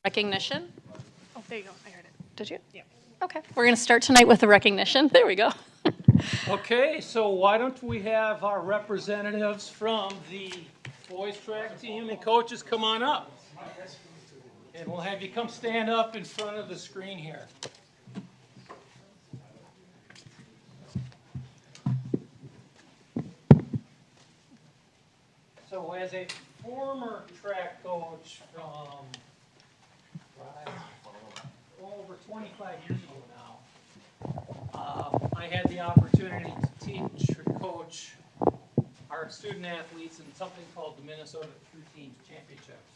Recognition. Oh, there you go. I heard it. Did you? Yeah. Okay. We're going to start tonight with the recognition. There we go. Okay, so why don't we have our representatives from the boys track team and coaches come on up. And we'll have you come stand up in front of the screen here. So as a former track coach from over 25 years ago now, I had the opportunity to teach or coach our student athletes in something called the Minnesota True Teams Championships.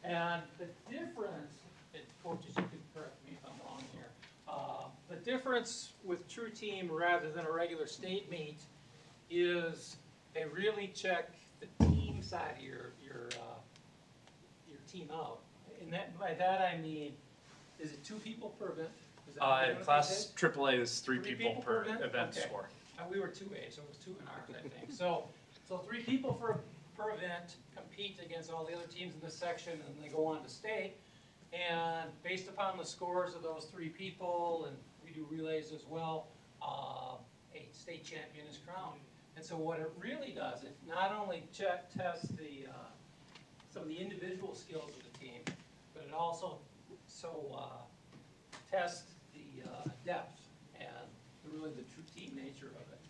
And the difference, and coaches, you can correct me if I'm wrong here, the difference with True Team rather than a regular state meet is they really check the team side of your team out. And that, by that I mean, is it 2 people per event? Is that what it Class is? AAA is three people per event Okay. score. We were 2A, so it was 2 in ours, I think. So 3 people per event compete against all the other teams in this section, and then they go on to state. And based upon the scores of those 3 people, and we do relays as well, a state champion is crowned. And so what it really does, it not only tests the some of the individual skills of the team, but it also tests the depth and really the true team nature of it.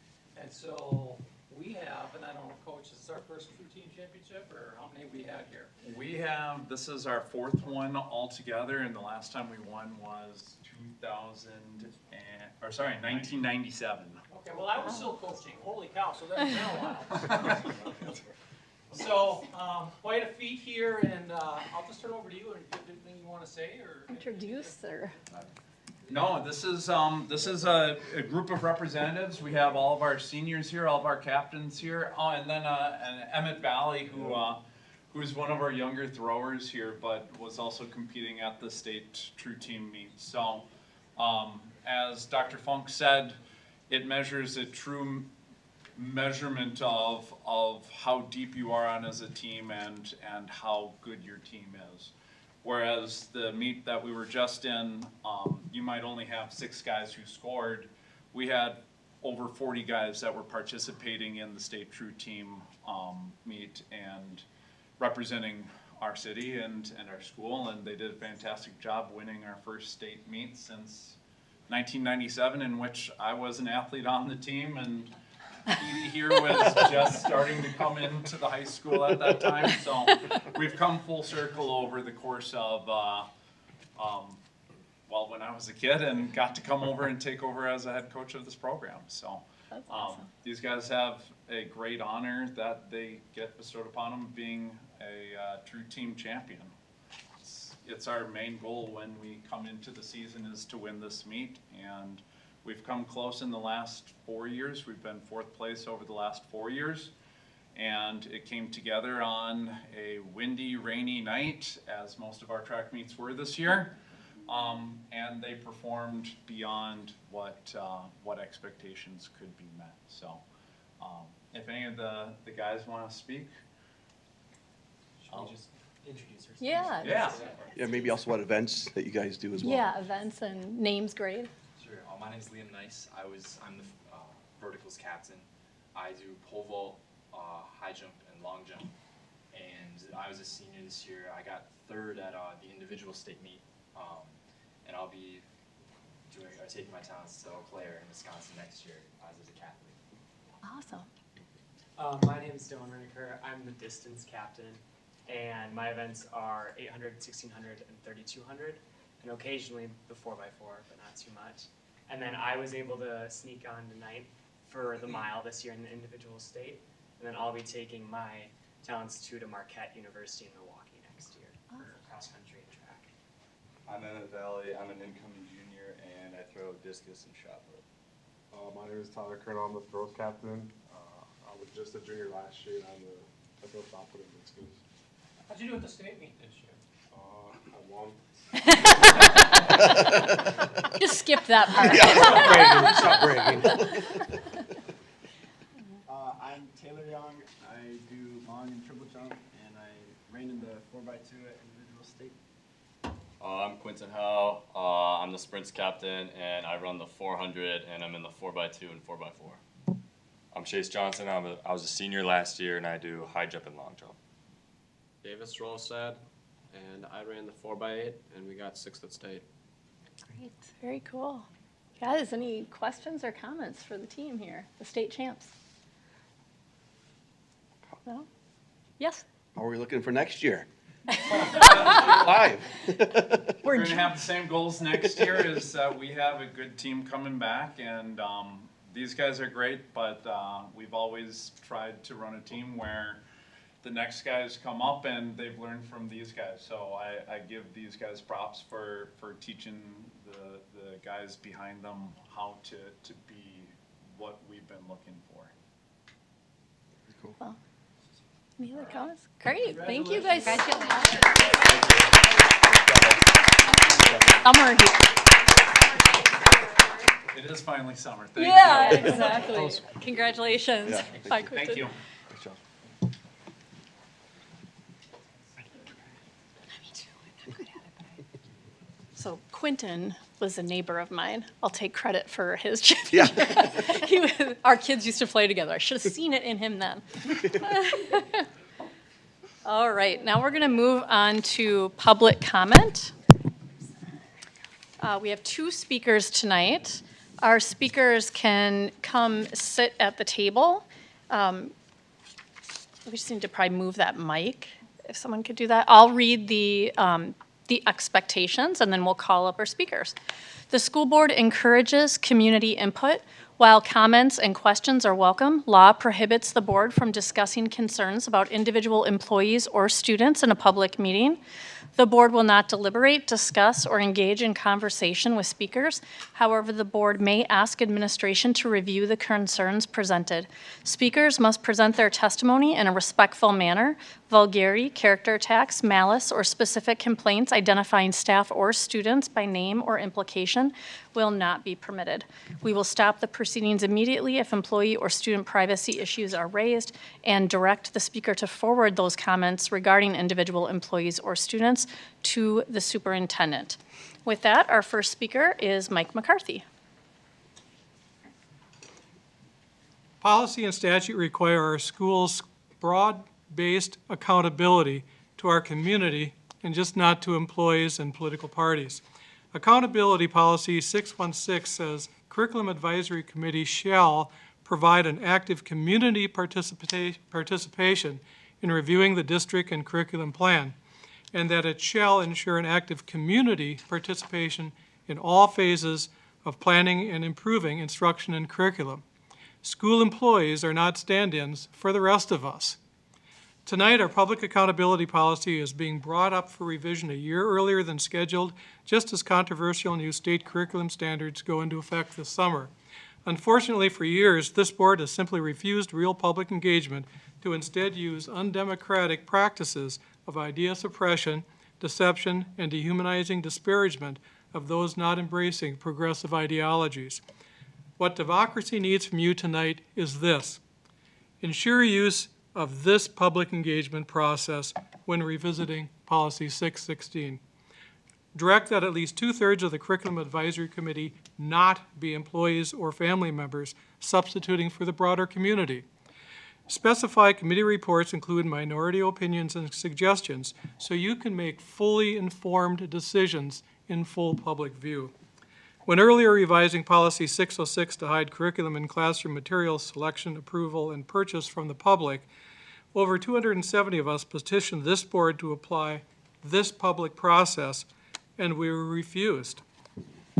And so we have, and I don't know, Coach, is this our first True Team Championship, or how many we had here? We have, this is our 4th one altogether, and the last time we won was 1997. Okay, well, I was still coaching. Holy cow, so that's been a while. So, quite a feat here, and I'll just turn over to you, and if you have anything you want to say, or? Introduce or? No, this is a group of representatives. We have all of our seniors here, all of our captains here, and then and Emmett Valley, who's one of our younger throwers here, but was also competing at the state True Team meet. So, as Dr. Funk said, it measures a true measurement of how deep you are on as a team and how good your team is. Whereas the meet that we were just in, you might only have 6 guys who scored. We had over 40 guys that were participating in the state True Team meet and representing our city and our school, and they did a fantastic job winning our first state meet since 1997, in which I was an athlete on the team, and Edie here was just starting to come into the high school at that time. So we've come full circle over the course of, well, when I was a kid and got to come over and take over as a head coach of this program. So That's awesome. these guys have a great honor that they get bestowed upon them being a True Team champion. It's our main goal when we come into the season is to win this meet, and we've come close in the last 4 years. We've been 4th place over the last 4 years, and it came together on a windy, rainy night, as most of our track meets were this year, and they performed beyond what expectations could be met. So if any of the guys want to speak. Should we just introduce ourselves? Yeah. Yeah, maybe also what events that you guys do as well. Yeah, events and names, great. Sure. My name's Liam Nice. I'm the verticals captain. I do pole vault, high jump, and long jump. And I was a senior this year. I got 3rd at the individual state meet, and I'll be taking my talents to Eau Claire in Wisconsin next year as a cathlete. Awesome. My name is Dylan Reniker. I'm the distance captain, and my events are 800, 1600, and 3200, and occasionally the 4x4, but not too much. And then I was able to sneak on tonight for the mile this year in the individual state, and then I'll be taking my talents to Marquette University in Milwaukee next year for cross country and track. I'm Emmett Valley. I'm an incoming junior, and I throw discus and shot put. My name is Tyler Colonel. I'm the throws captain. I was just a junior last year, and I throw shot put and discus. How'd you do at the state meet this year? I won. Just skip that part. Yeah, stop bragging. I'm Taylor Young. I do long and triple jump, and I ran in the 4x2 at individual state. I'm Quinton Howe. I'm the sprints captain, and I run the 400, and I'm in the 4x2 and 4x4. I'm Chase Johnson. I was a senior last year, and I do high jump and long jump. Davis Rolstad, and I ran the 4x8, and we got 6th at state. Great, very cool. Guys, any questions or comments for the team here, the state champs? No? Yes? How are we looking for next year? Live. We're gonna have the same goals next year. Is we have a good team coming back, and these guys are great. But we've always tried to run a team where the next guys come up and they've learned from these guys. So I give these guys props for teaching the guys behind them how to be what we've been looking for. Cool. Well, any other comments? Great, thank you guys. Summer here. It is finally summer. Thank Yeah, you. exactly. Congratulations. Yeah, Bye, Thank Quinton. you. Good job. So Quinton was a neighbor of mine. I'll take credit for his championship. Yeah. Our kids used to play together. I should have seen it in him then. All right, now we're going to move on to public comment. We have 2 speakers tonight. Our speakers can come sit at the table. We just need to probably move that mic, if someone could do that. I'll read the expectations, and then we'll call up our speakers. The school board encourages community input. While comments and questions are welcome, law prohibits the board from discussing concerns about individual employees or students in a public meeting. The board will not deliberate, discuss, or engage in conversation with speakers. However, the board may ask administration to review the concerns presented. Speakers must present their testimony in a respectful manner. Vulgarity, character attacks, malice, or specific complaints identifying staff or students by name or implication will not be permitted. We will stop the proceedings immediately if employee or student privacy issues are raised and direct the speaker to forward those comments regarding individual employees or students to the superintendent. With that, our first speaker is Mike McCarthy. Policy and statute require our schools broad-based accountability to our community and just not to employees and political parties. Accountability Policy 616 says Curriculum Advisory Committee shall provide an active community participation in reviewing the district and curriculum plan, and that it shall ensure an active community participation in all phases of planning and improving instruction and curriculum. School employees are not stand-ins for the rest of us. Tonight, our public accountability policy is being brought up for revision a year earlier than scheduled, just as controversial new state curriculum standards go into effect this summer. Unfortunately, for years, this board has simply refused real public engagement to instead use undemocratic practices of idea suppression, deception, and dehumanizing disparagement of those not embracing progressive ideologies. What democracy needs from you tonight is this: ensure use of this public engagement process when revisiting Policy 616. Direct that at least 2/3 of the Curriculum Advisory Committee not be employees or family members substituting for the broader community. Specify committee reports include minority opinions and suggestions so you can make fully informed decisions in full public view. When earlier revising Policy 606 to hide curriculum and classroom materials selection, approval, and purchase from the public, over 270 of us petitioned this board to apply this public process, and we were refused.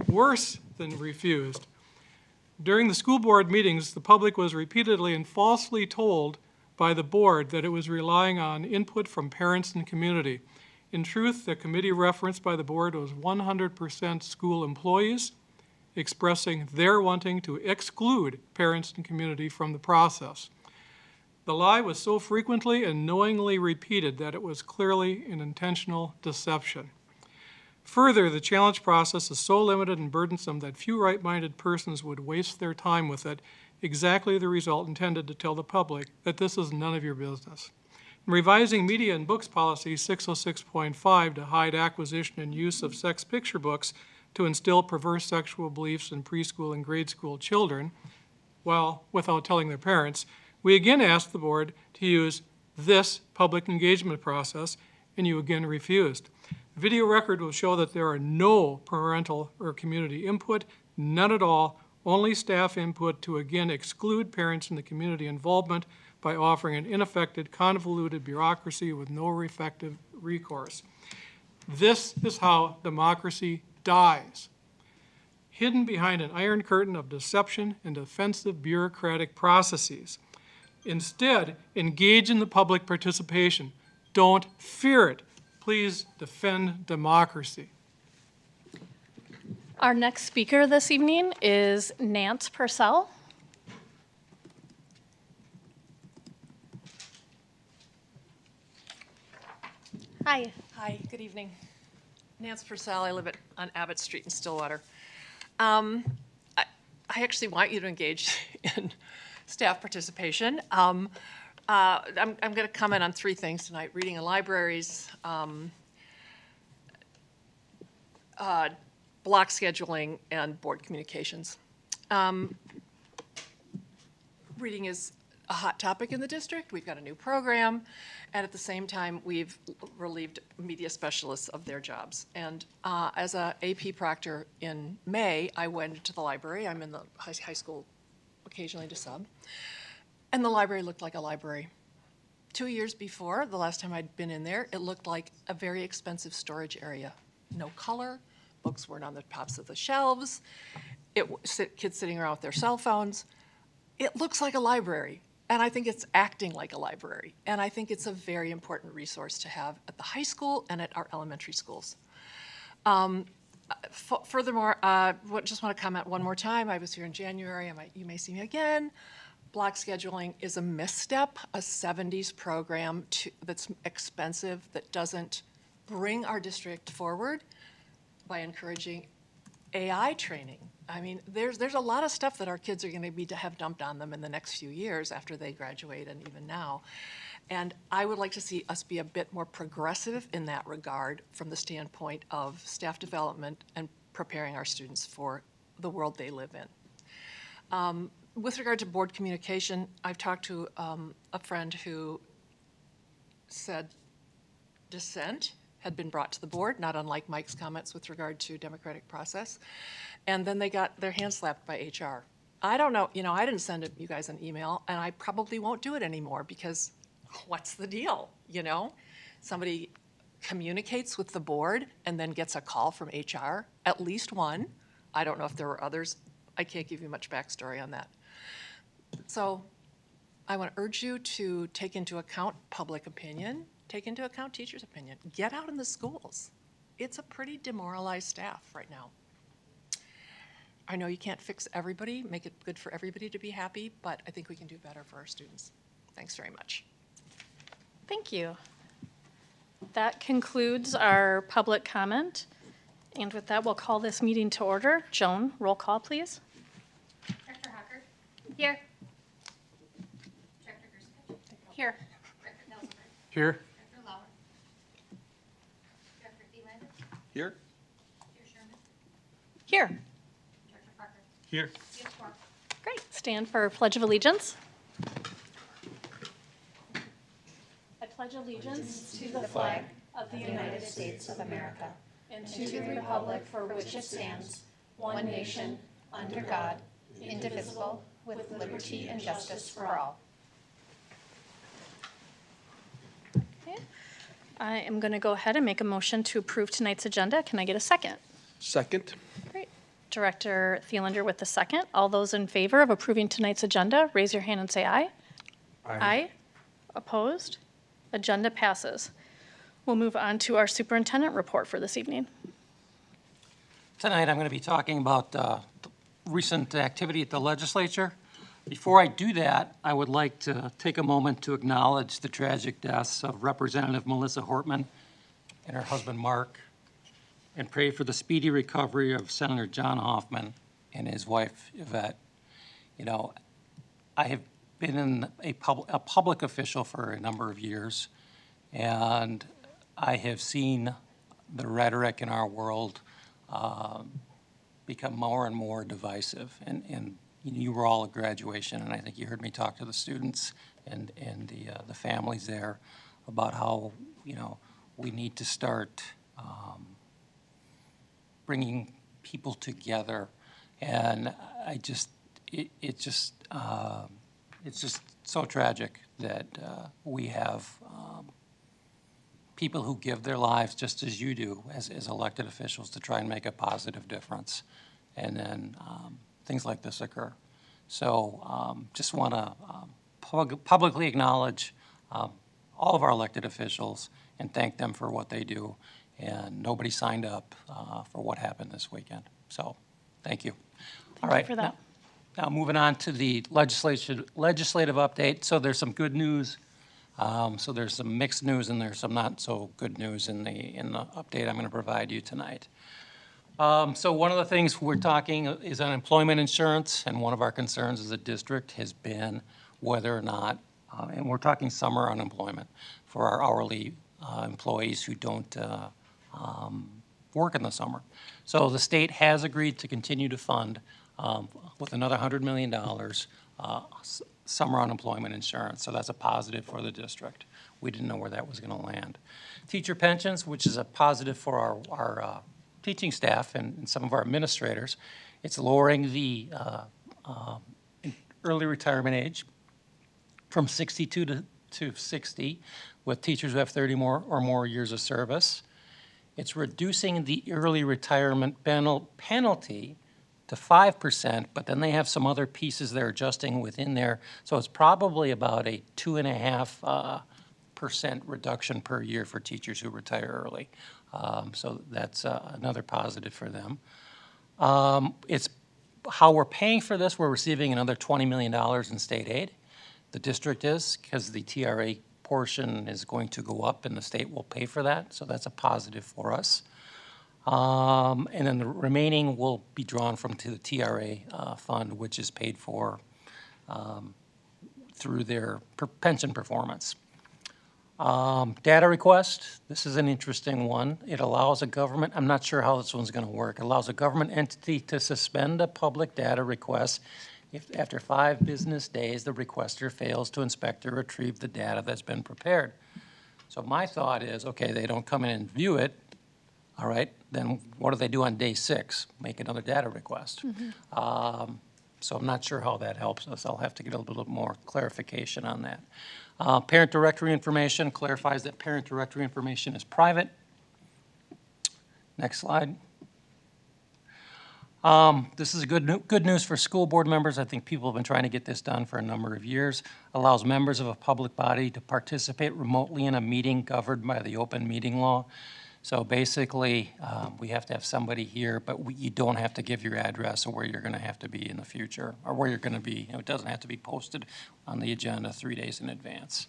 Worse than refused. During the school board meetings, the public was repeatedly and falsely told by the board that it was relying on input from parents and community. In truth, the committee referenced by the board was 100% school employees expressing their wanting to exclude parents and community from the process. The lie was so frequently and knowingly repeated that it was clearly an intentional deception. Further, the challenge process is so limited and burdensome that few right-minded persons would waste their time with it, exactly the result intended to tell the public that this is none of your business. Revising media and books policy 606.5 to hide acquisition and use of sex picture books to instill perverse sexual beliefs in preschool and grade school children, well, without telling their parents, we again asked the board to use this public engagement process, and you again refused. Video record will show that there are no parental or community input, none at all, only staff input to again exclude parents and the community involvement by offering an ineffective, convoluted bureaucracy with no effective recourse. This is how democracy dies. Hidden behind an iron curtain of deception and offensive bureaucratic processes. Instead, engage in the public participation. Don't fear it. Please defend democracy. Our next speaker this evening is Nance Purcell. Hi. Hi, good evening. Nance Purcell, I live on Abbott Street in Stillwater. I actually want you to engage in staff participation. I'm going to comment on 3 things tonight: reading in libraries, block scheduling, and board communications. Reading is a hot topic in the district. We've got a new program, and at the same time, we've relieved media specialists of their jobs. And as a AP proctor in May, I went into the library. I'm in the high school occasionally to sub. And the library looked like a library. 2 years before, the last time I'd been in there, it looked like a very expensive storage area. No color, books weren't on the tops of the shelves, kids sitting around with their cell phones. It looks like a library, and I think it's acting like a library. And I think it's a very important resource to have at the high school and at our elementary schools. Furthermore, just want to comment one more time. I was here in January. You may see me again. Block scheduling is a misstep, a 70s program that's expensive, that doesn't bring our district forward by encouraging AI training. I mean, there's a lot of stuff that our kids are going to have dumped on them in the next few years after they graduate and even now. And I would like to see us be a bit more progressive in that regard from the standpoint of staff development and preparing our students for the world they live in. With regard to board communication, I've talked to a friend who said dissent had been brought to the board, not unlike Mike's comments with regard to democratic process, and then they got their hand slapped by HR. I don't know, I didn't send you guys an email, and I probably won't do it anymore because what's the deal, Somebody communicates with the board and then gets a call from HR, at least one. I don't know if there were others. I can't give you much backstory on that. So I want to urge you to take into account public opinion, take into account teachers' opinion. Get out in the schools. It's a pretty demoralized staff right now. I know you can't fix everybody, make it good for everybody to be happy, but I think we can do better for our students. Thanks very much. Thank you. That concludes our public comment. And with that, we'll call this meeting to order. Joan, roll call, please. Director Hocker? Here. Director Gersich? Here. Director Nelson? Here. Director Lauer? Director Thielander? Here. Chair Sherman? Here. Director Parker? Here. Yes, four. Great. Stand for Pledge of Allegiance. I pledge allegiance to the flag of the United States of America and to the republic for which it stands, one nation, under God, indivisible, with liberty and justice for all. Okay. I am going to go ahead and make a motion to approve tonight's agenda. Can I get a second? Second. Great. Director Thielander with the second. All those in favor of approving tonight's agenda, raise your hand and say aye. Aye. Opposed? Agenda passes. We'll move on to our superintendent report for this evening. Tonight I'm going to be talking about the recent activity at the legislature. Before I do that, I would like to take a moment to acknowledge the tragic deaths of Representative Melissa Hortman and her husband Mark, and pray for the speedy recovery of Senator John Hoffman and his wife Yvette. I have been in a public official for a number of years, and I have seen the rhetoric in our world become more and more divisive. And you were all at graduation, and I think you heard me talk to the students and the families there about how, we need to start bringing people together. And it's just so tragic that we have people who give their lives just as you do as elected officials to try and make a positive difference. And then things like this occur. So just want to publicly acknowledge all of our elected officials and thank them for what they do. And nobody signed up for what happened this weekend. So thank you. All right. for that. Now moving on to the legislative update. So there's some good news. So there's some mixed news and there's some not so good news in the update I'm going to provide you tonight. So one of the things we're talking is unemployment insurance, and one of our concerns as a district has been whether or not, and we're talking summer unemployment for our hourly employees who don't work in the summer. So the state has agreed to continue to fund with another $100 million summer unemployment insurance. So that's a positive for the district. We didn't know where that was going to land. Teacher pensions, which is a positive for our teaching staff and some of our administrators. It's lowering the early retirement age from 62 to 60 with teachers who have 30 or more years of service. It's reducing the early retirement penalty to 5%, but then they have some other pieces they're adjusting within there. So it's probably about a 2.5% reduction per year for teachers who retire early. So that's another positive for them. It's how we're paying for this. We're receiving another $20 million in state aid. The district is, because the TRA portion is going to go up and the state will pay for that. So that's a positive for us. And then the remaining will be drawn from the TRA fund, which is paid for through their pension performance. Data request, this is an interesting one. It allows a government, I'm not sure how this one's going to work, it allows a government entity to suspend a public data request if after 5 business days the requester fails to inspect or retrieve the data that's been prepared. So my thought is, okay, they don't come in and view it, all right, then what do they do on day 6? Make another data request. So I'm not sure how that helps us. I'll have to get a little bit more clarification on that. Parent directory information clarifies that parent directory information is private. Next slide. This is good news for school board members. I think people have been trying to get this done for a number of years. Allows members of a public body to participate remotely in a meeting governed by the open meeting law. So basically, we have to have somebody here, but you don't have to give your address or where you're going to have to be in the future, or where you're going to be. It doesn't have to be posted on the agenda 3 days in advance.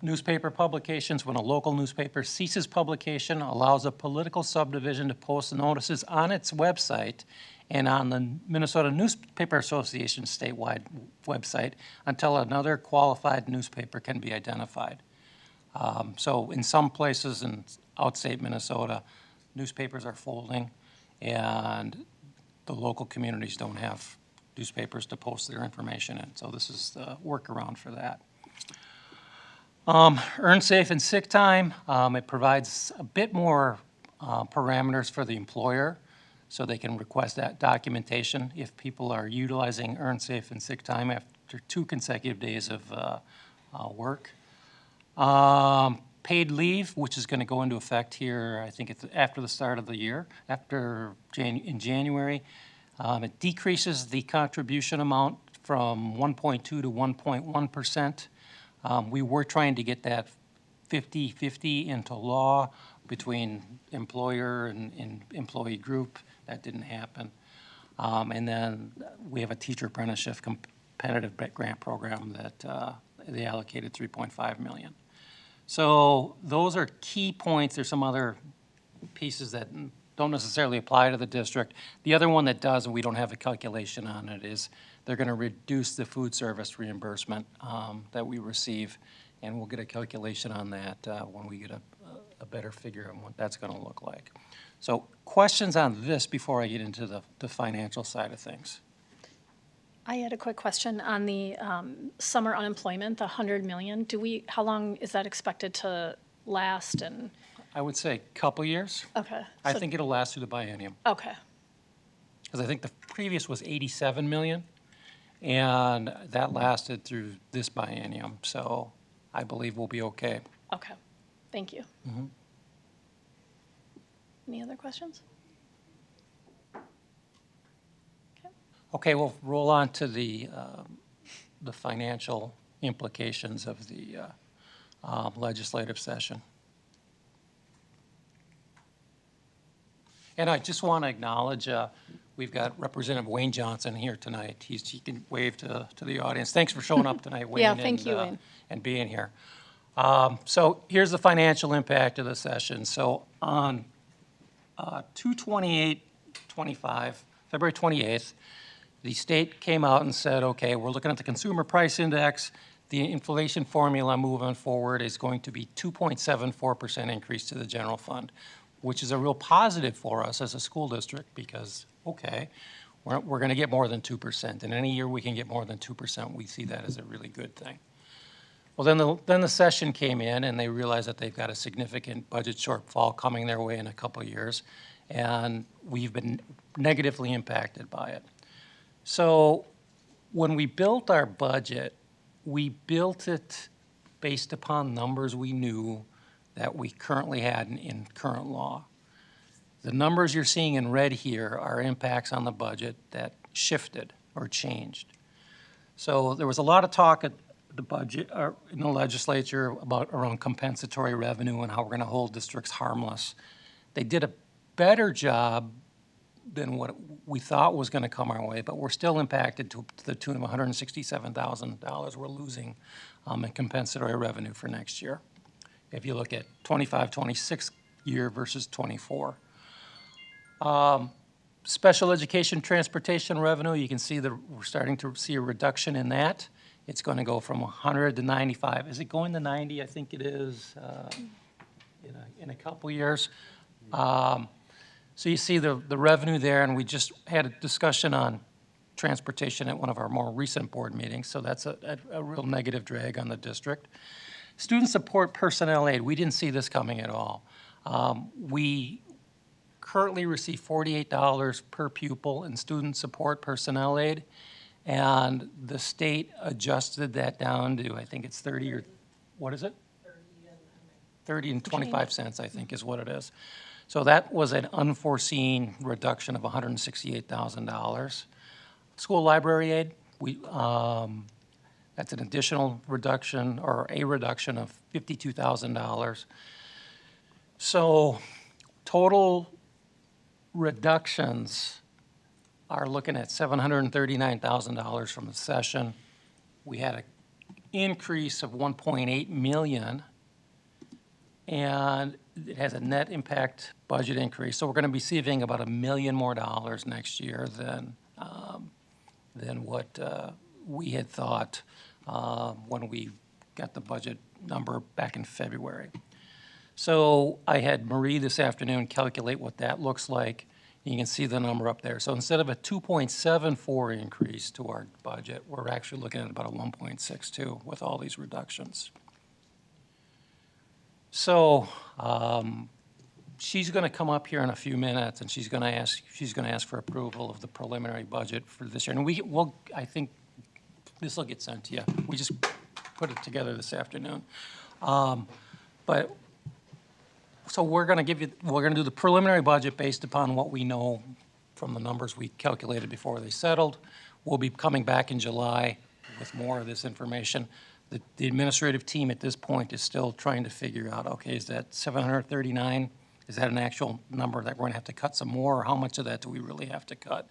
Newspaper publications, when a local newspaper ceases publication, allows a political subdivision to post notices on its website and on the Minnesota Newspaper Association statewide website until another qualified newspaper can be identified. So in some places in outstate Minnesota, newspapers are folding and the local communities don't have newspapers to post their information in. So this is the workaround for that. Earn safe and sick time. It provides a bit more parameters for the employer so they can request that documentation if people are utilizing earn safe and sick time after 2 consecutive days of work. Paid leave, which is going to go into effect here, I think it's after the start of the year, in January. It decreases the contribution amount from 1.2 to 1.1%. We were trying to get that 50-50 into law between employer and employee group. That didn't happen. And then we have a teacher apprenticeship competitive grant program that they allocated $3.5 million. So those are key points. There's some other pieces that don't necessarily apply to the district. The other one that does, and we don't have a calculation on it, is they're going to reduce the food service reimbursement that we receive, and we'll get a calculation on that when we get a better figure on what that's going to look like. So questions on this before I get into the financial side of things? I had a quick question on the summer unemployment, the 100 million. How long is that expected to last? And I would say a couple years. okay, I think it'll last through the biennium. okay, Because I think the previous was 87 million, and that lasted through this biennium. So I believe we'll be okay. okay. Thank you. Mm-hmm. Any other questions? Okay, we'll roll on to the financial implications of the legislative session. And I just want to acknowledge, we've got Representative Wayne Johnson here tonight. He can wave to the audience. Thanks for showing up tonight, Wayne. Yeah, thank you, Wayne. And being here. So here's the financial impact of the session. So on 2/28/25, February 28th, the state came out and said, okay, we're looking at the consumer price index. The inflation formula moving forward is going to be 2.74% increase to the general fund, which is a real positive for us as a school district because, okay, we're going to get more than 2%. And any year we can get more than 2%, we see that as a really good thing. Well, then the session came in and they realized that they've got a significant budget shortfall coming their way in a couple of years, and we've been negatively impacted by it. So when we built our budget, we built it based upon numbers we knew that we currently had in current law. The numbers you're seeing in red here are impacts on the budget that shifted or changed. So there was a lot of talk at the budget in the legislature around compensatory revenue and how we're going to hold districts harmless. They did a better job than what we thought was going to come our way, but we're still impacted to the tune of $167,000 we're losing in compensatory revenue for next year. If you look at 25-26 year versus 24. Special education transportation revenue, you can see we're starting to see a reduction in that. It's going to go from 100 to 95. Is it going to 90? I think it is in a couple years. So you see the revenue there, and we just had a discussion on transportation at one of our more recent board meetings, so that's a real negative drag on the district. Student support personnel aid, we didn't see this coming at all. We currently receive $48 per pupil in student support personnel aid, and the state adjusted that down to, I think it's 30 or, what is it? 30 and 25 cents, I think is what it is. So that was an unforeseen reduction of $168,000. School library aid, that's an additional reduction or a reduction of $52,000. So total reductions are looking at $739,000 from the session. We had an increase of $1.8 million, and it has a net impact budget increase. So we're going to be receiving about $1 million more next year than what we had thought when we got the budget number back in February. So I had Marie this afternoon calculate what that looks like. You can see the number up there. So instead of a 2.74 increase to our budget, we're actually looking at about a 1.62 with all these reductions. So she's going to come up here in a few minutes, and she's going to ask for approval of the preliminary budget for this year. And I think this will get sent to you. We just put it together this afternoon. So we're going to do the preliminary budget based upon what we know from the numbers we calculated before they settled. We'll be coming back in July with more of this information. The administrative team at this point is still trying to figure out, okay, is that 739? Is that an actual number that we're going to have to cut some more, or how much of that do we really have to cut?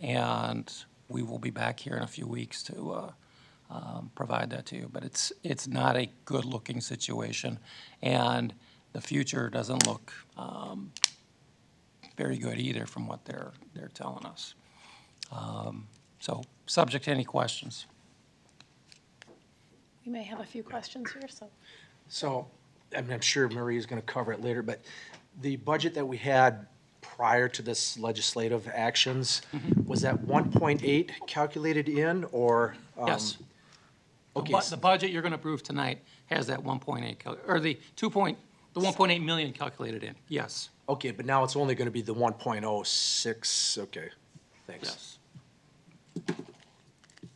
And we will be back here in a few weeks to provide that to you. But it's not a good-looking situation, and the future doesn't look very good either from what they're telling us. So, subject to any questions. We may have a few questions here, so. So, I'm sure Marie is going to cover it later, but the budget that we had prior to this legislative actions, was that 1.8 calculated in, or? Yes. Okay. The budget you're going to approve tonight has that 1.8, or the 1.8 million calculated in, yes. Okay, but now it's only going to be the 1.06, okay, thanks. Yes.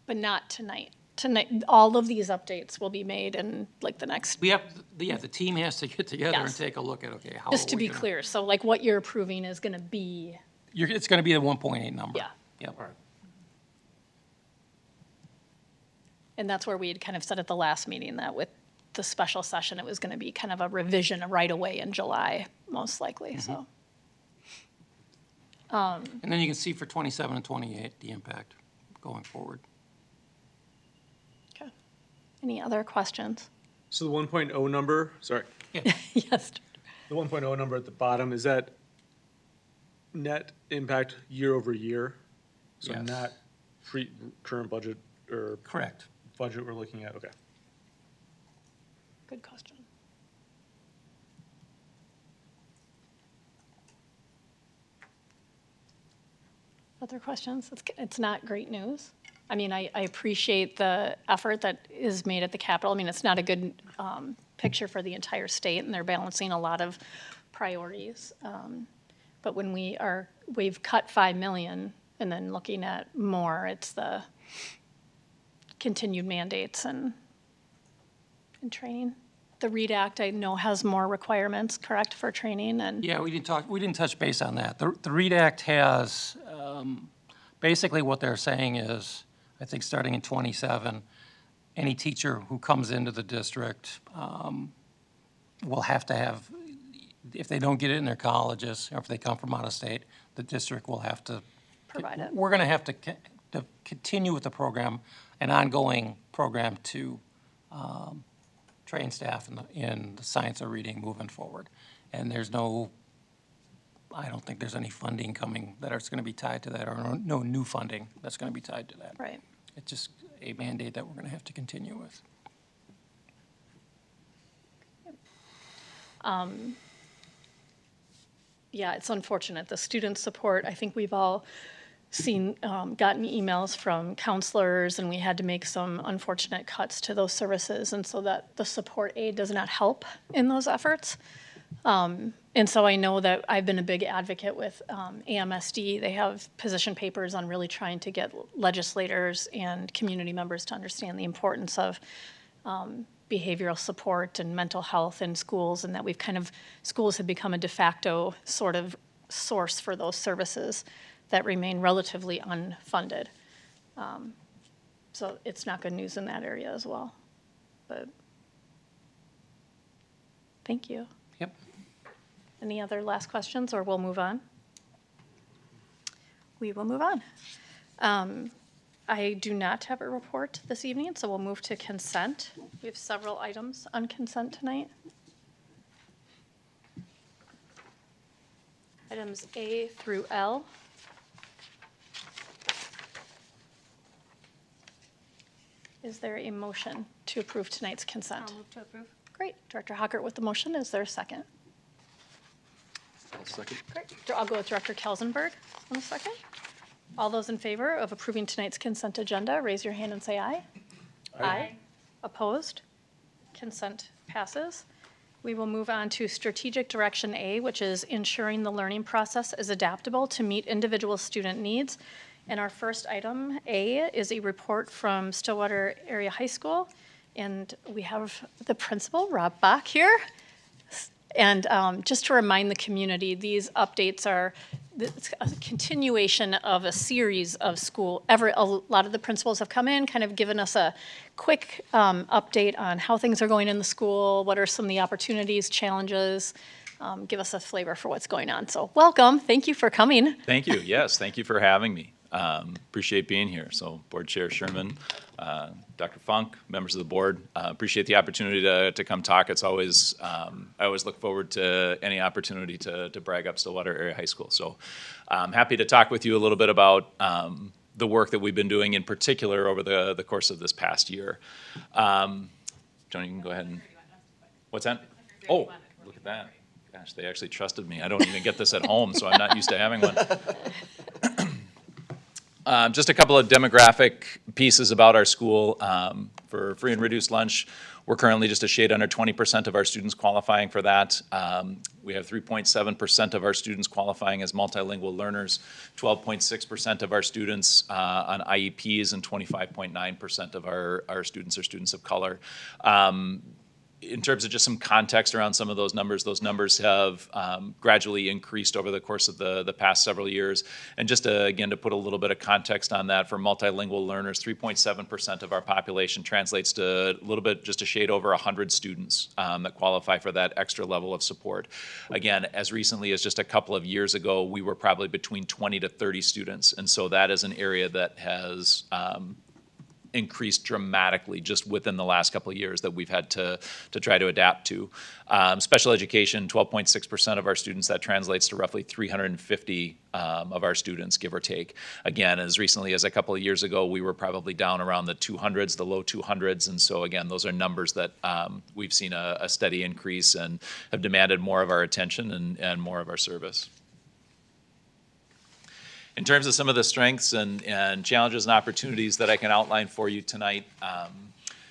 But not tonight. Tonight, all of these updates will be made in like the next, We have, the team has to get together and Yes. take a look at, okay, how just are to we be gonna- clear, so like what you're approving is gonna be, It's going to be the 1.8 number. Yeah. Yep. and that's where we had kind of said at the last meeting that with the special session, it was gonna be kind of a revision right away in July, most likely, so. And then you can see for 27 and 28, the impact going forward. Okay. Any other questions? So the 1.0 number, sorry, Yes. the 1.0 number at the bottom, is that net impact year over year? So Yes. not current budget or Correct. budget we're looking at, okay. Good question. Other questions? It's not great news. I mean, I appreciate the effort that is made at the Capitol. I mean, it's not a good picture for the entire state, and they're balancing a lot of priorities. But when we've cut 5 million, and then looking at more, it's the continued mandates and training. The READ Act, I know, has more requirements, correct, for training and? Yeah, we didn't touch base on that. The READ Act has, basically what they're saying is, I think starting in 27, any teacher who comes into the district will have to have, if they don't get it in their colleges, or if they come from out of state, the district will have to. Provide it. We're gonna have to continue with the program, an ongoing program to train staff in the science of reading moving forward. And I don't think there's any funding coming that is gonna be tied to that, or no new funding that's gonna be tied to that. Right. It's just a mandate that we're gonna have to continue with. Yeah, it's unfortunate. The student support, I think we've all seen, gotten emails from counselors, and we had to make some unfortunate cuts to those services, and so that the support aid does not help in those efforts. And so I know that I've been a big advocate with AMSD. They have position papers on really trying to get legislators and community members to understand the importance of behavioral support and mental health in schools, and that schools have become a de facto sort of source for those services that remain relatively unfunded. So it's not good news in that area as well, but thank you. Yep. Any other last questions, or we'll move on? We will move on. I do not have a report this evening, so we'll move to consent. We have several items on consent tonight. Items A through L. Is there a motion to approve tonight's consent? I'll move to approve. Great. Director Hockert with the motion. Is there a second? I'll second. Great. I'll go with Director Kelsenberg on the second. All those in favor of approving tonight's consent agenda, raise your hand and say aye. Aye. Opposed? Consent passes. We will move on to strategic direction A, which is ensuring the learning process is adaptable to meet individual student needs. And our first item, A, is a report from Stillwater Area High School. And we have the principal, Rob Bach, here. And just to remind the community, these updates are a continuation of a series of a lot of the principals have come in, kind of given us a quick update on how things are going in the school, what are some of the opportunities, challenges, give us a flavor for what's going on. So welcome, thank you for coming. Thank you, yes, thank you for having me. Appreciate being here. So Board Chair Sherman, Dr. Funk, members of the board, appreciate the opportunity to come talk. It's always, I always look forward to any opportunity to brag up Stillwater Area High School. So I'm happy to talk with you a little bit about the work that we've been doing in particular over the course of this past year. Joan, you can go ahead and, what's that? Oh, look at that. Gosh, they actually trusted me. I don't even get this at home, so I'm not used to having one. Just a couple of demographic pieces about our school. For free and reduced lunch, we're currently just a shade under 20% of our students qualifying for that. We have 3.7% of our students qualifying as multilingual learners, 12.6% of our students on IEPs, and 25.9% of our students are students of color. In terms of just some context around some of those numbers have gradually increased over the course of the past several years. And just again, to put a little bit of context on that, for multilingual learners, 3.7% of our population translates to a little bit, just a shade over 100 students that qualify for that extra level of support. Again, as recently as just a couple of years ago, we were probably between 20 to 30 students. And so that is an area that has increased dramatically just within the last couple of years that we've had to try to adapt to. Special education, 12.6% of our students, that translates to roughly 350 of our students, give or take. Again, as recently as a couple of years ago, we were probably down around the 200s, the low 200s, and so again, those are numbers that we've seen a steady increase and have demanded more of our attention and more of our service. In terms of some of the strengths and challenges and opportunities that I can outline for you tonight,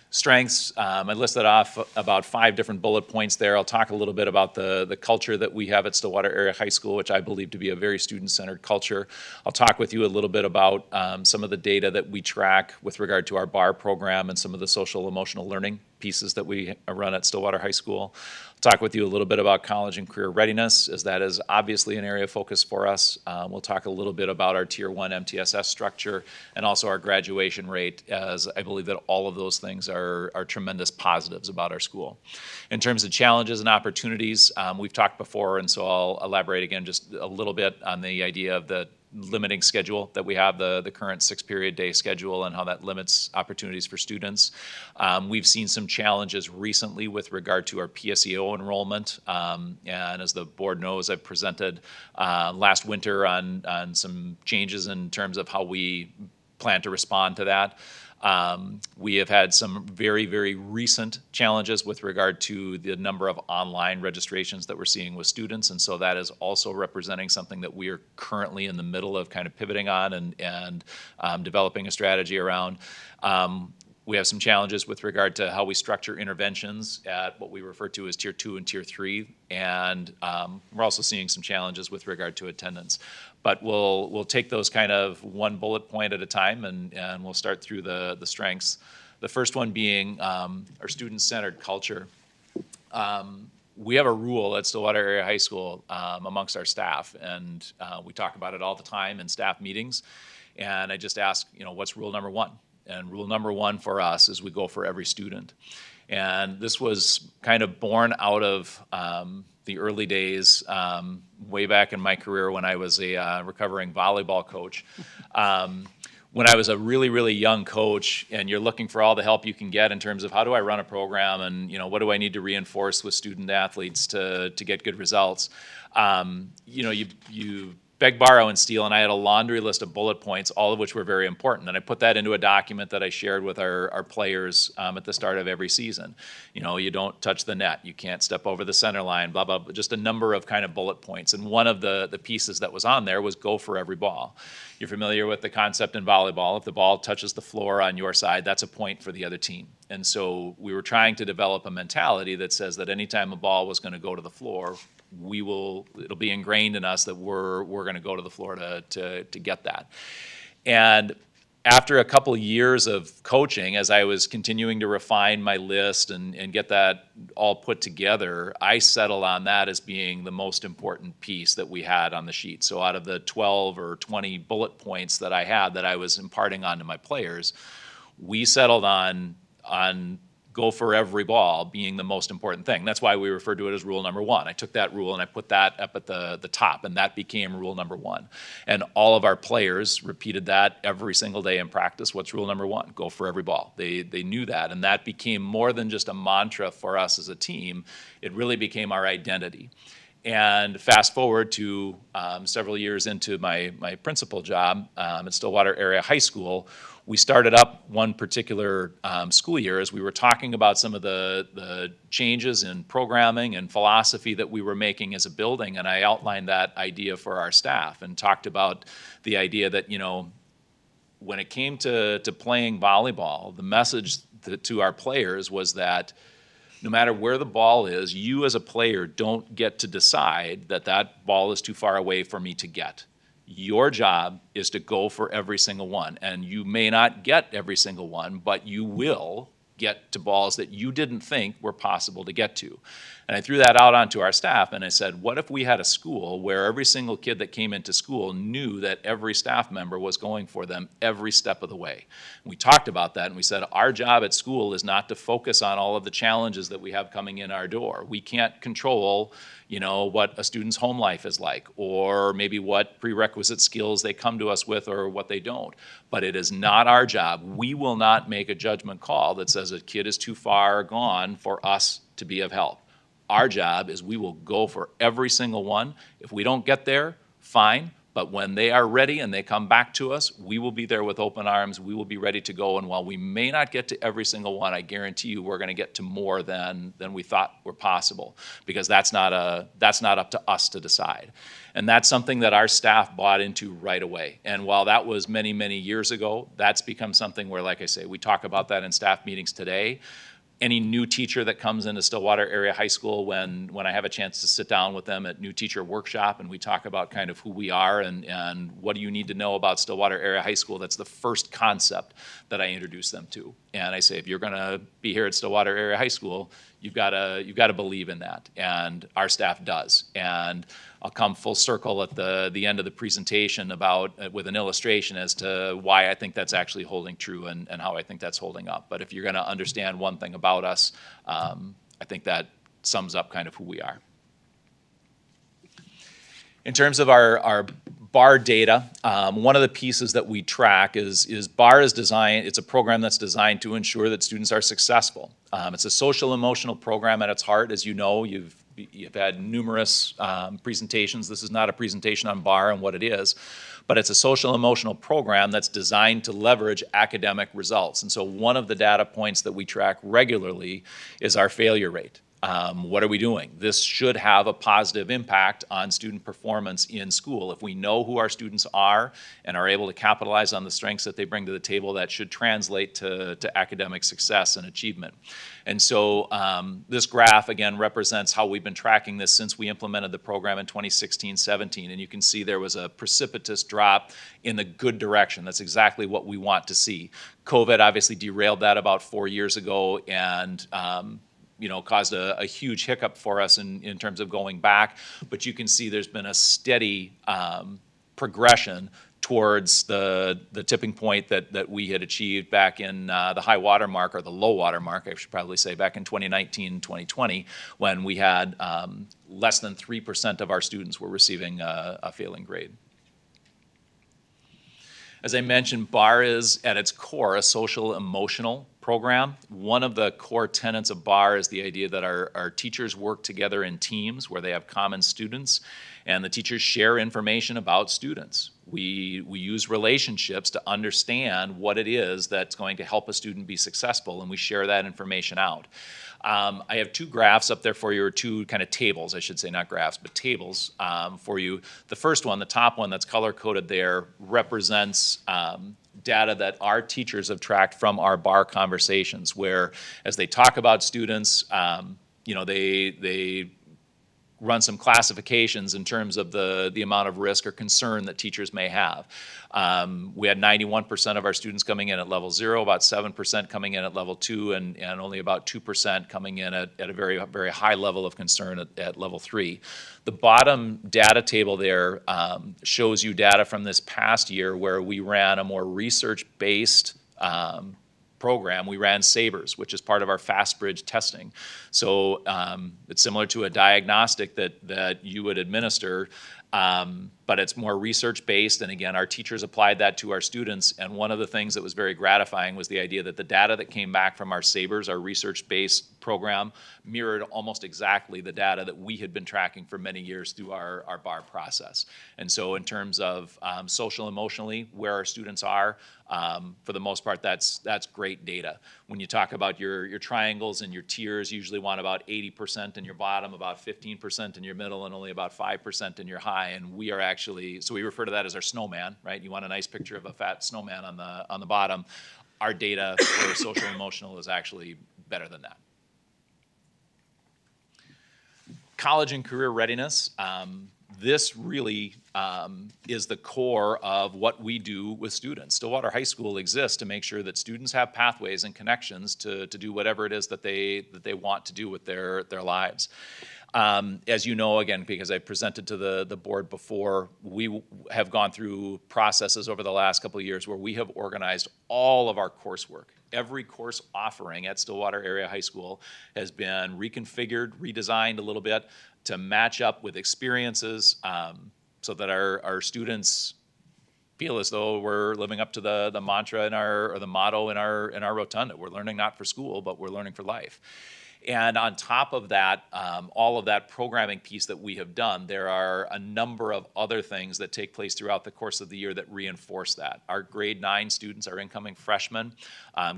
strengths, I listed off about 5 different bullet points there. I'll talk a little bit about the culture that we have at Stillwater Area High School, which I believe to be a very student-centered culture. I'll talk with you a little bit about some of the data that we track with regard to our BAR program and some of the social emotional learning pieces that we run at Stillwater High School. I'll talk with you a little bit about college and career readiness, as that is obviously an area of focus for us. We'll talk a little bit about our Tier 1 MTSS structure and also our graduation rate, as I believe that all of those things are tremendous positives about our school. In terms of challenges and opportunities, we've talked before, and so I'll elaborate again just a little bit on the idea of the limiting schedule that we have, the current 6-period day schedule, and how that limits opportunities for students. We've seen some challenges recently with regard to our PSEO enrollment, and as the board knows, I've presented last winter on some changes in terms of how we plan to respond to that. We have had some very, very recent challenges with regard to the number of online registrations that we're seeing with students, and so that is also representing something that we are currently in the middle of kind of pivoting on and developing a strategy around. We have some challenges with regard to how we structure interventions at what we refer to as Tier 2 and Tier 3, and we're also seeing some challenges with regard to attendance. But we'll take those kind of one bullet point at a time, and we'll start through the strengths. The first one being our student-centered culture. We have a rule at Stillwater Area High School amongst our staff, and we talk about it all the time in staff meetings. And I just ask, what's rule number 1? And rule number 1 for us is we go for every student. And this was kind of born out of the early days, way back in my career when I was a recovering volleyball coach. When I was a really, really young coach, and you're looking for all the help you can get in terms of how do I run a program, and what do I need to reinforce with student athletes to get good results, you beg, borrow, and steal, and I had a laundry list of bullet points, all of which were very important. And I put that into a document that I shared with our players at the start of every season. You don't touch the net, you can't step over the center line, blah, blah, blah, just a number of kind of bullet points. And one of the pieces that was on there was go for every ball. You're familiar with the concept in volleyball. If the ball touches the floor on your side, that's a point for the other team. And so we were trying to develop a mentality that says that anytime a ball was going to go to the floor, it'll be ingrained in us that we're going to go to the floor to get that. And after a couple of years of coaching, as I was continuing to refine my list and get that all put together, I settled on that as being the most important piece that we had on the sheet. So out of the 12 or 20 bullet points that I had that I was imparting onto my players, we settled on go for every ball being the most important thing. That's why we refer to it as rule number 1. I took that rule and I put that up at the top, and that became rule number 1. And all of our players repeated that every single day in practice. What's rule number 1? Go for every ball. They knew that, and that became more than just a mantra for us as a team. It really became our identity. And fast forward to several years into my principal job at Stillwater Area High School, we started up one particular school year as we were talking about some of the changes in programming and philosophy that we were making as a building, and I outlined that idea for our staff and talked about the idea that, you know, when it came to playing volleyball, the message to our players was that no matter where the ball is, you as a player don't get to decide that that ball is too far away for me to get. Your job is to go for every single one, and you may not get every single one, but you will get to balls that you didn't think were possible to get to. And I threw that out onto our staff, and I said, what if we had a school where every single kid that came into school knew that every staff member was going for them every step of the way? And we talked about that, and we said, our job at school is not to focus on all of the challenges that we have coming in our door. We can't control, you know, what a student's home life is like, or maybe what prerequisite skills they come to us with or what they don't. But it is not our job. We will not make a judgment call that says a kid is too far gone for us to be of help. Our job is we will go for every single one. If we don't get there, fine. But when they are ready and they come back to us, we will be there with open arms. We will be ready to go. And while we may not get to every single one, I guarantee you we're going to get to more than we thought were possible, because that's not up to us to decide. And that's something that our staff bought into right away. And while that was many, many years ago, that's become something where, like I say, we talk about that in staff meetings today. Any new teacher that comes into Stillwater Area High School, when I have a chance to sit down with them at new teacher workshop and we talk about kind of who we are and what do you need to know about Stillwater Area High School, that's the first concept that I introduce them to. And I say, if you're going to be here at Stillwater Area High School, you've got to believe in that, and our staff does. And I'll come full circle at the end of the presentation with an illustration as to why I think that's actually holding true and how I think that's holding up. But if you're going to understand one thing about us, I think that sums up kind of who we are. In terms of our BAR data, one of the pieces that we track is BAR is designed, it's a program that's designed to ensure that students are successful. It's a social emotional program at its heart. As you know, you've had numerous presentations. This is not a presentation on BAR and what it is, but it's a social emotional program that's designed to leverage academic results. And so one of the data points that we track regularly is our failure rate. What are we doing? This should have a positive impact on student performance in school. If we know who our students are and are able to capitalize on the strengths that they bring to the table, that should translate to academic success and achievement. And so this graph, again, represents how we've been tracking this since we implemented the program in 2016-17. And you can see there was a precipitous drop in the good direction. That's exactly what we want to see. COVID obviously derailed that about 4 years ago, and caused a huge hiccup for us in terms of going back. But you can see there's been a steady progression towards the tipping point that we had achieved back in the high water mark, or the low water mark, I should probably say, back in 2019, 2020, when we had less than 3% of our students were receiving a failing grade. As I mentioned, BAR is, at its core, a social emotional program. One of the core tenets of BAR is the idea that our teachers work together in teams where they have common students, and the teachers share information about students. We use relationships to understand what it is that's going to help a student be successful, and we share that information out. I have two graphs up there for you, or two kind of tables, I should say, not graphs, but tables for you. The first one, the top one that's color-coded there, represents data that our teachers have tracked from our BAR conversations, where as they talk about students, they run some classifications in terms of the amount of risk or concern that teachers may have. We had 91% of our students coming in at level 0, about 7% coming in at level 2, and only about 2% coming in at a very, very high level of concern at level 3. The bottom data table there shows you data from this past year where we ran a more research-based program. We ran SABRES, which is part of our fast bridge testing. So it's similar to a diagnostic that you would administer. But it's more research-based, and again, our teachers applied that to our students, and one of the things that was very gratifying was the idea that the data that came back from our SABRS, our research-based program, mirrored almost exactly the data that we had been tracking for many years through our BAR process. And so in terms of social emotionally, where our students are, for the most part, that's great data. When you talk about your triangles and your tiers, you usually want about 80% in your bottom, about 15% in your middle, and only about 5% in your high. And we are actually, so we refer to that as our snowman, right? You want a nice picture of a fat snowman on the bottom. Our data for social emotional is actually better than that. College and career readiness. This really is the core of what we do with students. Stillwater High School exists to make sure that students have pathways and connections to do whatever it is that they want to do with their lives. As you know, again, because I presented to the board before, we have gone through processes over the last couple of years where we have organized all of our coursework. Every course offering at Stillwater Area High School has been reconfigured, redesigned a little bit to match up with experiences so that our students feel as though we're living up to the mantra or the motto in our rotunda. We're learning not for school, but we're learning for life. And on top of that, all of that programming piece that we have done, there are a number of other things that take place throughout the course of the year that reinforce that. Our grade 9 students, our incoming freshmen,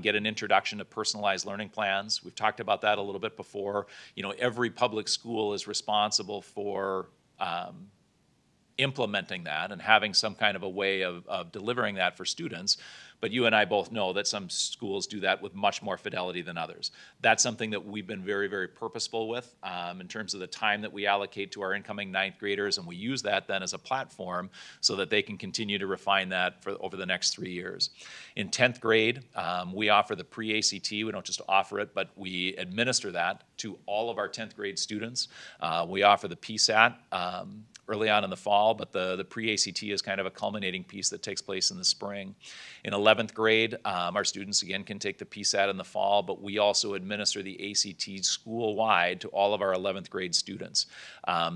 get an introduction to personalized learning plans. We've talked about that a little bit before. You know, every public school is responsible for implementing that and having some kind of a way of delivering that for students. But you and I both know that some schools do that with much more fidelity than others. That's something that we've been very, very purposeful with in terms of the time that we allocate to our incoming 9th graders, and we use that then as a platform so that they can continue to refine that for over the next 3 years. In 10th grade, we offer the pre-ACT. We don't just offer it, but we administer that to all of our 10th grade students. We offer the PSAT early on in the fall, but the pre-ACT is kind of a culminating piece that takes place in the spring. In 11th grade, our students again can take the PSAT in the fall, but we also administer the ACT school-wide to all of our 11th grade students.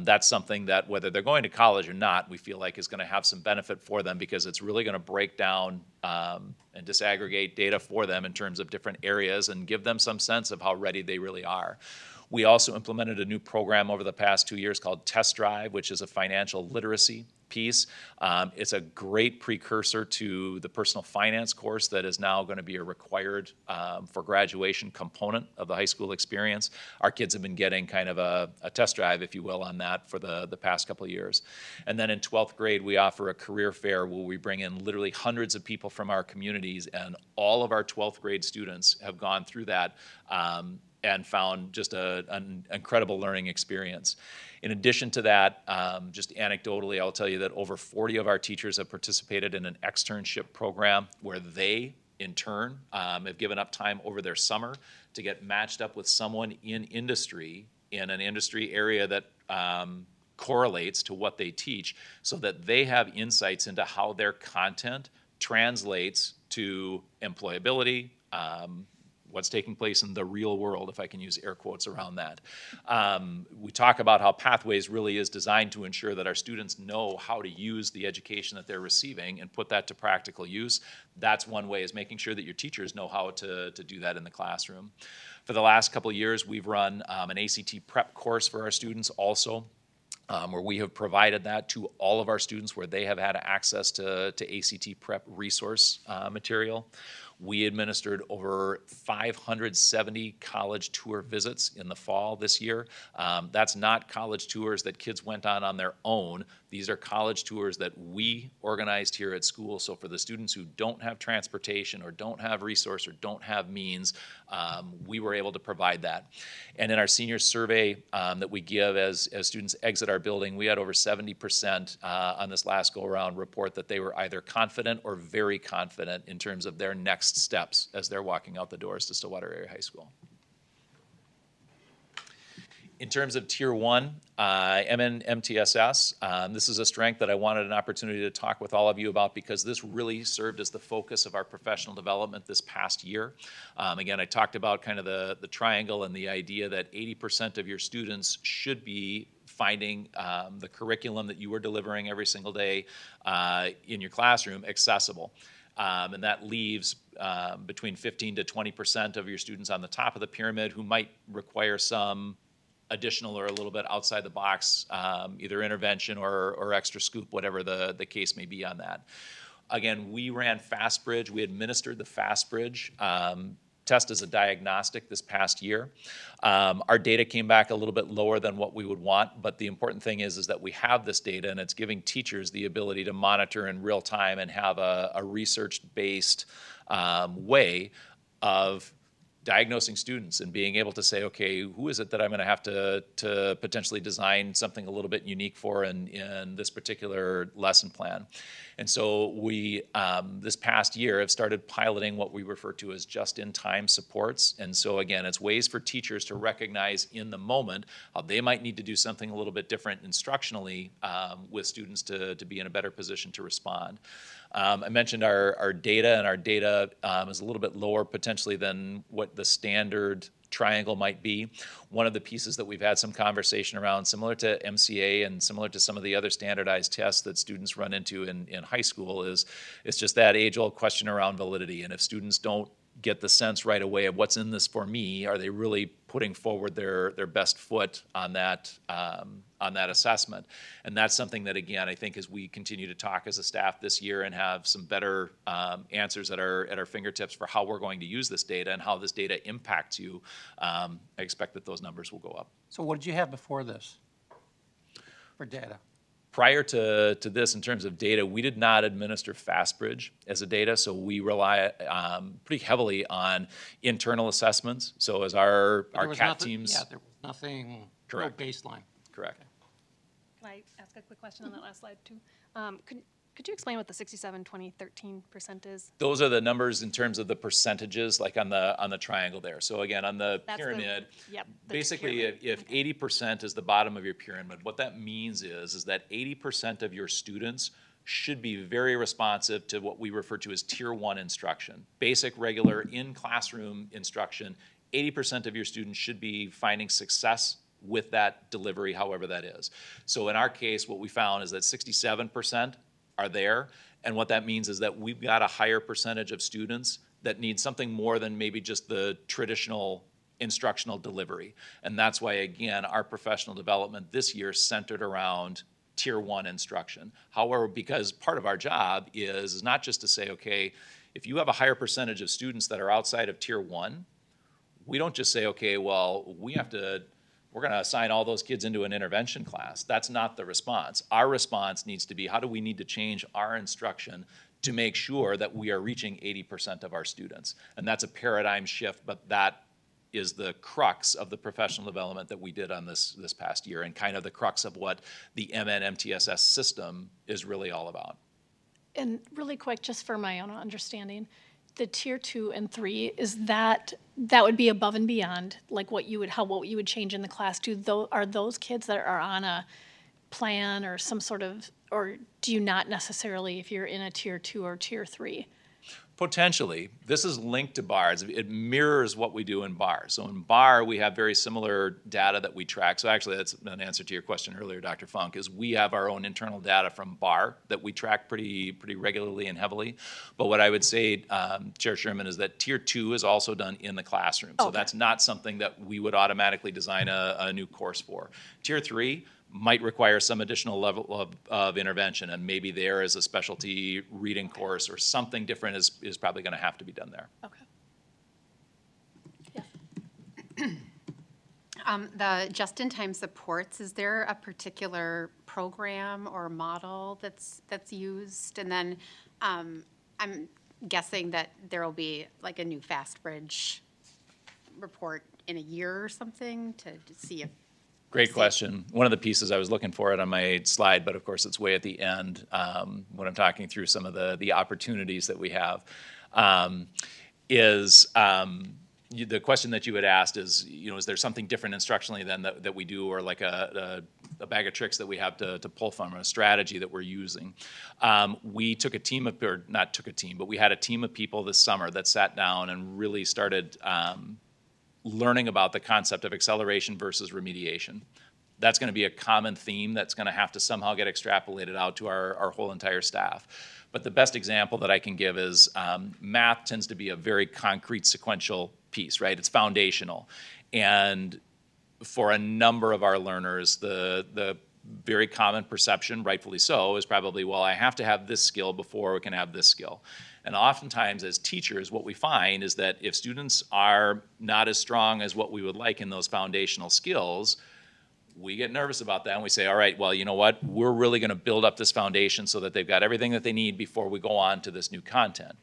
That's something that whether they're going to college or not, we feel like is going to have some benefit for them because it's really going to break down and disaggregate data for them in terms of different areas and give them some sense of how ready they really are. We also implemented a new program over the past 2 years called Test Drive, which is a financial literacy piece. It's a great precursor to the personal finance course that is now going to be a required for graduation component of the high school experience. Our kids have been getting kind of a test drive, if you will, on that for the past couple of years. And then in 12th grade, we offer a career fair where we bring in literally hundreds of people from our communities, and all of our 12th grade students have gone through that and found just an incredible learning experience. In addition to that, just anecdotally, I'll tell you that over 40 of our teachers have participated in an externship program where they, in turn, have given up time over their summer to get matched up with someone in industry, in an industry area that correlates to what they teach, so that they have insights into how their content translates to employability, what's taking place in the real world, if I can use air quotes around that. We talk about how Pathways really is designed to ensure that our students know how to use the education that they're receiving and put that to practical use. That's one way, is making sure that your teachers know how to do that in the classroom. For the last couple of years, we've run an ACT prep course for our students also, where we have provided that to all of our students where they have had access to ACT prep resource material. We administered over 570 college tour visits in the fall this year. That's not college tours that kids went on their own. These are college tours that we organized here at school. So for the students who don't have transportation or don't have resource or don't have means, we were able to provide that. And in our senior survey that we give as students exit our building, we had over 70% on this last go-around report that they were either confident or very confident in terms of their next steps as they're walking out the doors to Stillwater Area High School. In terms of Tier 1, MTSS, this is a strength that I wanted an opportunity to talk with all of you about because this really served as the focus of our professional development this past year. Again, I talked about kind of the triangle and the idea that 80% of your students should be finding the curriculum that you were delivering every single day in your classroom accessible. And that leaves between 15 to 20% of your students on the top of the pyramid who might require some additional or a little bit outside the box, either intervention or extra scoop, whatever the case may be on that. Again, we ran FastBridge. We administered the FastBridge test as a diagnostic this past year. Our data came back a little bit lower than what we would want, but the important thing is that we have this data, and it's giving teachers the ability to monitor in real time and have a research-based way of diagnosing students and being able to say, okay, who is it that I'm going to have to potentially design something a little bit unique for in this particular lesson plan. And so we, this past year, have started piloting what we refer to as just-in-time supports. And so again, it's ways for teachers to recognize in the moment how they might need to do something a little bit different instructionally with students to be in a better position to respond. I mentioned our data, and our data is a little bit lower potentially than what the standard triangle might be. One of the pieces that we've had some conversation around, similar to MCA and similar to some of the other standardized tests that students run into in high school, is it's just that age-old question around validity. And if students don't get the sense right away of what's in this for me, are they really putting forward their best foot on that assessment? And that's something that, again, I think as we continue to talk as a staff this year and have some better answers at our fingertips for how we're going to use this data and how this data impacts you, I expect that those numbers will go up. So what did you have before this for data? Prior to this, in terms of data, we did not administer FastBridge as a data, so we rely pretty heavily on internal assessments. So as our CAT teams... Yeah, there was nothing, correct. No baseline. Correct. Can I ask a quick question on that last slide too? Could you explain what the 67, 20, 13% is? Those are the numbers in terms of the percentages, like on the triangle there. So again, on the pyramid, basically pyramid. If 80% is the bottom of your pyramid, what that means is that 80% of your students should be very responsive to what we refer to as Tier 1 instruction. Basic, regular, in-classroom instruction. 80% of your students should be finding success with that delivery, however that is. So in our case, what we found is that 67% are there, and what that means is that we've got a higher percentage of students that need something more than maybe just the traditional instructional delivery. And that's why, again, our professional development this year centered around Tier 1 instruction. However, because part of our job is not just to say, okay, if you have a higher percentage of students that are outside of Tier 1, we don't just say, okay, well, we're going to assign all those kids into an intervention class. That's not the response. Our response needs to be, how do we need to change our instruction to make sure that we are reaching 80% of our students? And that's a paradigm shift, but that is the crux of the professional development that we did on this past year, and kind of the crux of what the MN MTSS system is really all about. And really quick, just for my own understanding, the Tier 2 and 3, is that would be above and beyond, like what you would change in the class? Are those kids that are on a plan or some sort of, or do you not necessarily if you're in a Tier 2 or Tier 3? Potentially. This is linked to BAR. It mirrors what we do in BAR. So in BAR, we have very similar data that we track. So actually, that's an answer to your question earlier, Dr. Funk, is we have our own internal data from BAR that we track pretty regularly and heavily. But what I would say, Chair Sherman, is that Tier 2 is also done in the classroom. So that's not something that we would automatically design a new course for. Tier 3 might require some additional level of intervention, and maybe there is a specialty reading course or something different is probably going to have to be done there. Okay. The just-in-time supports, is there a particular program or model that's used? And then I'm guessing that there will be like a new FastBridge report in a year or something to see if. Great question. One of the pieces, I was looking for it on my slide, but of course it's way at the end when I'm talking through some of the opportunities that we have, is the question that you had asked is, is there something different instructionally than that we do, or like a bag of tricks that we have to pull from, a strategy that we're using? We took a team of, or not took a team, but we had a team of people this summer that sat down and really started learning about the concept of acceleration versus remediation. That's going to be a common theme that's going to have to somehow get extrapolated out to our whole entire staff. But the best example that I can give is math tends to be a very concrete sequential piece, right? It's foundational. And for a number of our learners, the very common perception, rightfully so, is probably, well, I have to have this skill before we can have this skill. And oftentimes as teachers, what we find is that if students are not as strong as what we would like in those foundational skills, we get nervous about that and we say, all right, well, you know what? We're really going to build up this foundation so that they've got everything that they need before we go on to this new content.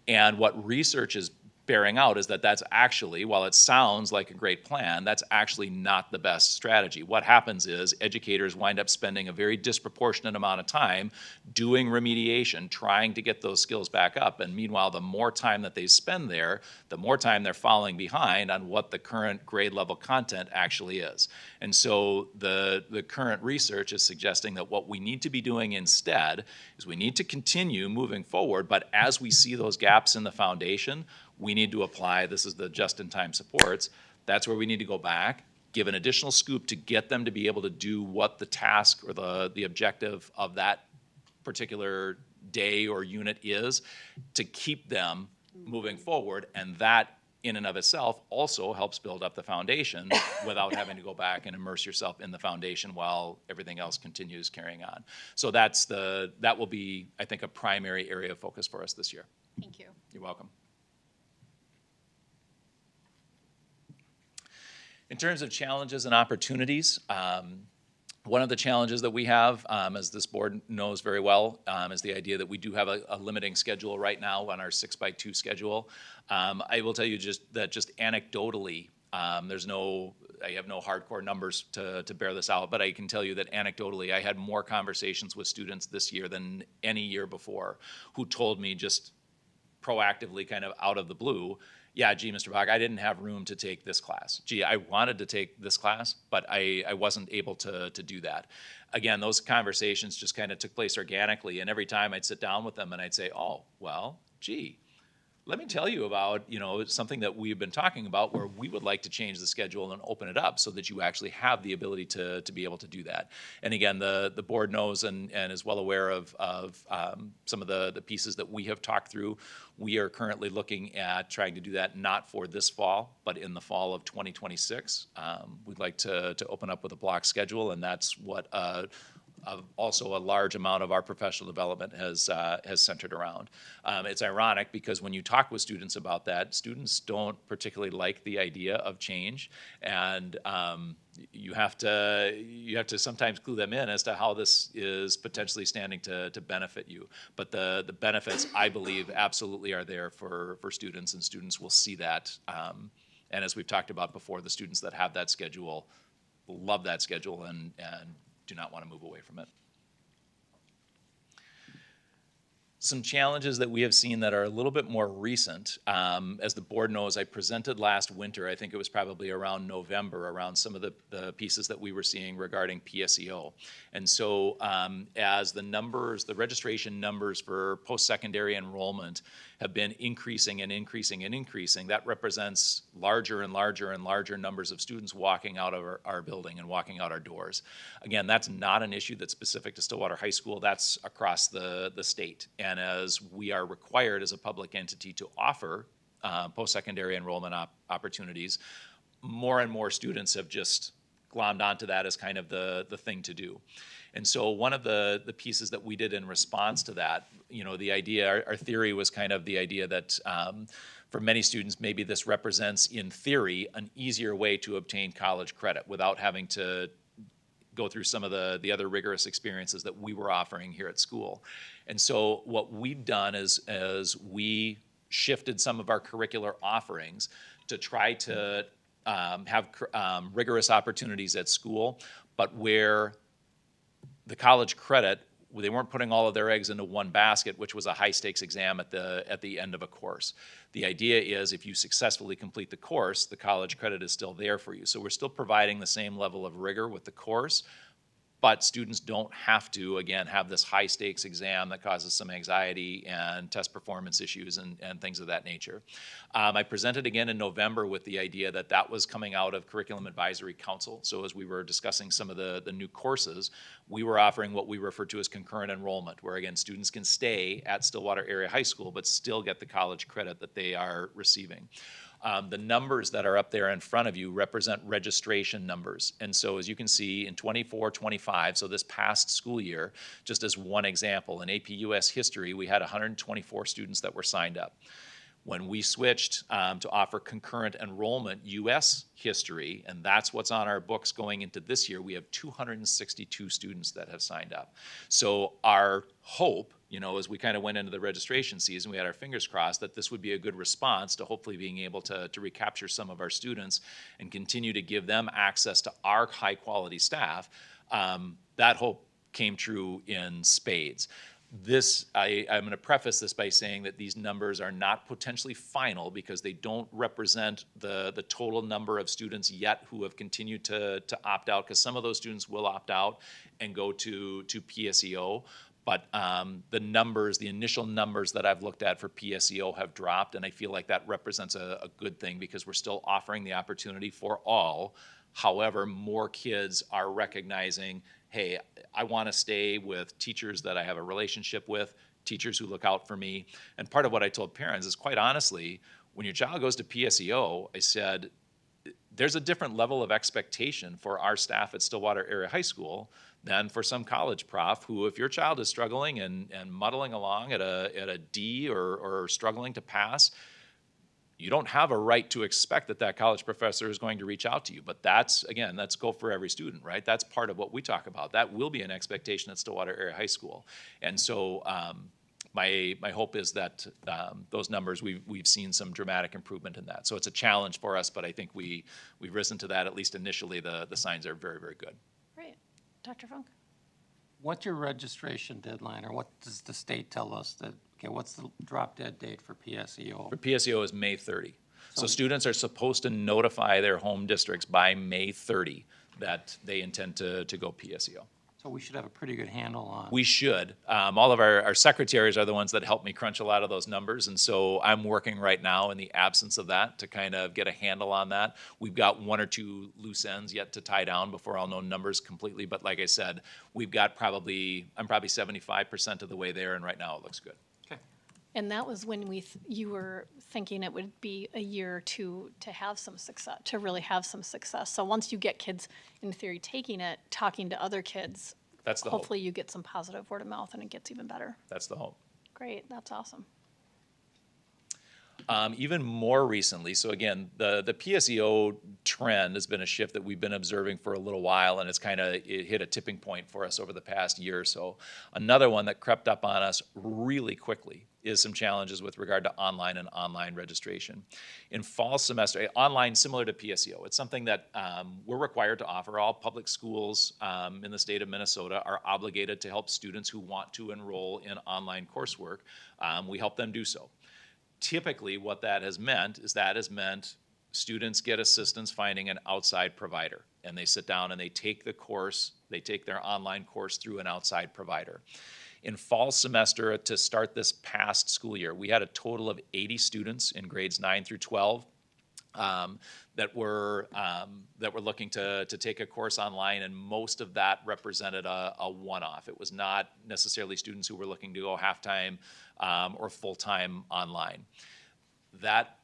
And what research is bearing out is that that's actually, while it sounds like a great plan, that's actually not the best strategy. What happens is educators wind up spending a very disproportionate amount of time doing remediation, trying to get those skills back up. And meanwhile, the more time that they spend there, the more time they're falling behind on what the current grade level content actually is. And so the current research is suggesting that what we need to be doing instead is we need to continue moving forward, but as we see those gaps in the foundation, we need to apply, this is the just-in-time supports, that's where we need to go back, give an additional scoop to get them to be able to do what the task or the objective of that particular day or unit is, to keep them moving forward, and that in and of itself also helps build up the foundation without having to go back and immerse yourself in the foundation while everything else continues carrying on. So that will be, I think, a primary area of focus for us this year. Thank you. You're welcome. In terms of challenges and opportunities, one of the challenges that we have, as this board knows very well, is the idea that we do have a limiting schedule right now on our 6x2 schedule. I will tell you just anecdotally, I have no hardcore numbers to bear this out, but I can tell you that anecdotally, I had more conversations with students this year than any year before who told me just proactively, kind of out of the blue, yeah, gee, Mr. Bach, I didn't have room to take this class. Gee, I wanted to take this class, but I wasn't able to do that. Again, those conversations just kind of took place organically, and every time I'd sit down with them and I'd say, oh, well, gee, let me tell you about, something that we've been talking about where we would like to change the schedule and open it up so that you actually have the ability to be able to do that. And again, the board knows and is well aware of some of the pieces that we have talked through. We are currently looking at trying to do that not for this fall, but in the fall of 2026. We'd like to open up with a block schedule, and that's what also a large amount of our professional development has centered around. It's ironic because when you talk with students about that, students don't particularly like the idea of change, and you have to sometimes clue them in as to how this is potentially standing to benefit you. But the benefits, I believe, absolutely are there for students, and students will see that. And as we've talked about before, the students that have that schedule love that schedule and do not want to move away from it. Some challenges that we have seen that are a little bit more recent. As the board knows, I presented last winter, I think it was probably around November, around some of the pieces that we were seeing regarding PSEO. And so as the registration numbers for post-secondary enrollment have been increasing and increasing and increasing, that represents larger and larger and larger numbers of students walking out of our building and walking out our doors. Again, that's not an issue that's specific to Stillwater High School, that's across the state. And as we are required as a public entity to offer post-secondary enrollment opportunities, more and more students have just glommed onto that as kind of the thing to do. And so one of the pieces that we did in response to that, the idea, our theory was kind of the idea that for many students, maybe this represents, in theory, an easier way to obtain college credit without having to go through some of the other rigorous experiences that we were offering here at school. And so what we've done is we shifted some of our curricular offerings to try to have rigorous opportunities at school, but where the college credit, they weren't putting all of their eggs into one basket, which was a high-stakes exam at the end of a course. The idea is if you successfully complete the course, the college credit is still there for you. So we're still providing the same level of rigor with the course, but students don't have to, again, have this high-stakes exam that causes some anxiety and test performance issues and things of that nature. I presented again in November with the idea that that was coming out of Curriculum Advisory Council. So as we were discussing some of the new courses, we were offering what we refer to as concurrent enrollment, where again, students can stay at Stillwater Area High School, but still get the college credit that they are receiving. The numbers that are up there in front of you represent registration numbers. And so as you can see in 24-25, so this past school year, just as one example, in AP US History, we had 124 students that were signed up. When we switched to offer concurrent enrollment US History, and that's what's on our books going into this year, we have 262 students that have signed up. So our hope, you know, as we kind of went into the registration season, we had our fingers crossed that this would be a good response to hopefully being able to recapture some of our students and continue to give them access to our high quality staff. That hope came true in spades. I'm going to preface this by saying that these numbers are not potentially final because they don't represent the total number of students yet who have continued to opt out, because some of those students will opt out and go to PSEO. But the initial numbers that I've looked at for PSEO have dropped, and I feel like that represents a good thing because we're still offering the opportunity for all. However, more kids are recognizing, hey, I want to stay with teachers that I have a relationship with, teachers who look out for me. And part of what I told parents is, quite honestly, when your child goes to PSEO, I said, there's a different level of expectation for our staff at Stillwater Area High School than for some college prof who, if your child is struggling and muddling along at a D or struggling to pass, you don't have a right to expect that college professor is going to reach out to you. But that's go for every student, right? That's part of what we talk about. That will be an expectation at Stillwater Area High School. And so my hope is that those numbers, we've seen some dramatic improvement in that. So it's a challenge for us, but I think we've risen to that, at least initially. The signs are very, very good. Great. Dr. Funk? What's your registration deadline, or what does the state tell us that, okay, what's the drop dead date for PSEO? For PSEO is May 30. So students are supposed to notify their home districts by May 30 that they intend to go PSEO. So we should have a pretty good handle on. We should. All of our secretaries are the ones that help me crunch a lot of those numbers, and so I'm working right now in the absence of that to kind of get a handle on that. We've got one or two loose ends yet to tie down before I'll know numbers completely, but like I said, I'm probably 75% of the way there, and right now it looks good. And that was when you were thinking it would be a year or two to have some success, to really have some success. So once you get kids, in theory, taking it, talking to other kids, that's the hope. Hopefully you get some positive word of mouth and it gets even better. That's the hope. Great, that's awesome. Even more recently, so again, the PSEO trend has been a shift that we've been observing for a little while, and it hit a tipping point for us over the past year or so. Another one that crept up on us really quickly is some challenges with regard to online registration. In fall semester, online similar to PSEO, it's something that we're required to offer. All public schools in the state of Minnesota are obligated to help students who want to enroll in online coursework. We help them do so. Typically, what that has meant students get assistance finding an outside provider, and they sit down and they take their online course through an outside provider. In fall semester, to start this past school year, we had a total of 80 students in grades 9 through 12 that were looking to take a course online, and most of that represented a one-off. It was not necessarily students who were looking to go half-time or full-time online. That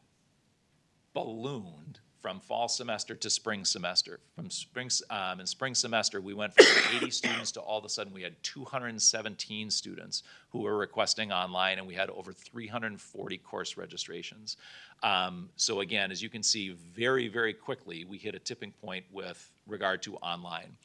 ballooned from fall semester to spring semester. In spring semester, we went from 80 students to all of a sudden we had 217 students who were requesting online, and we had over 340 course registrations. So again, as you can see, very, very quickly, we hit a tipping point with regard to online.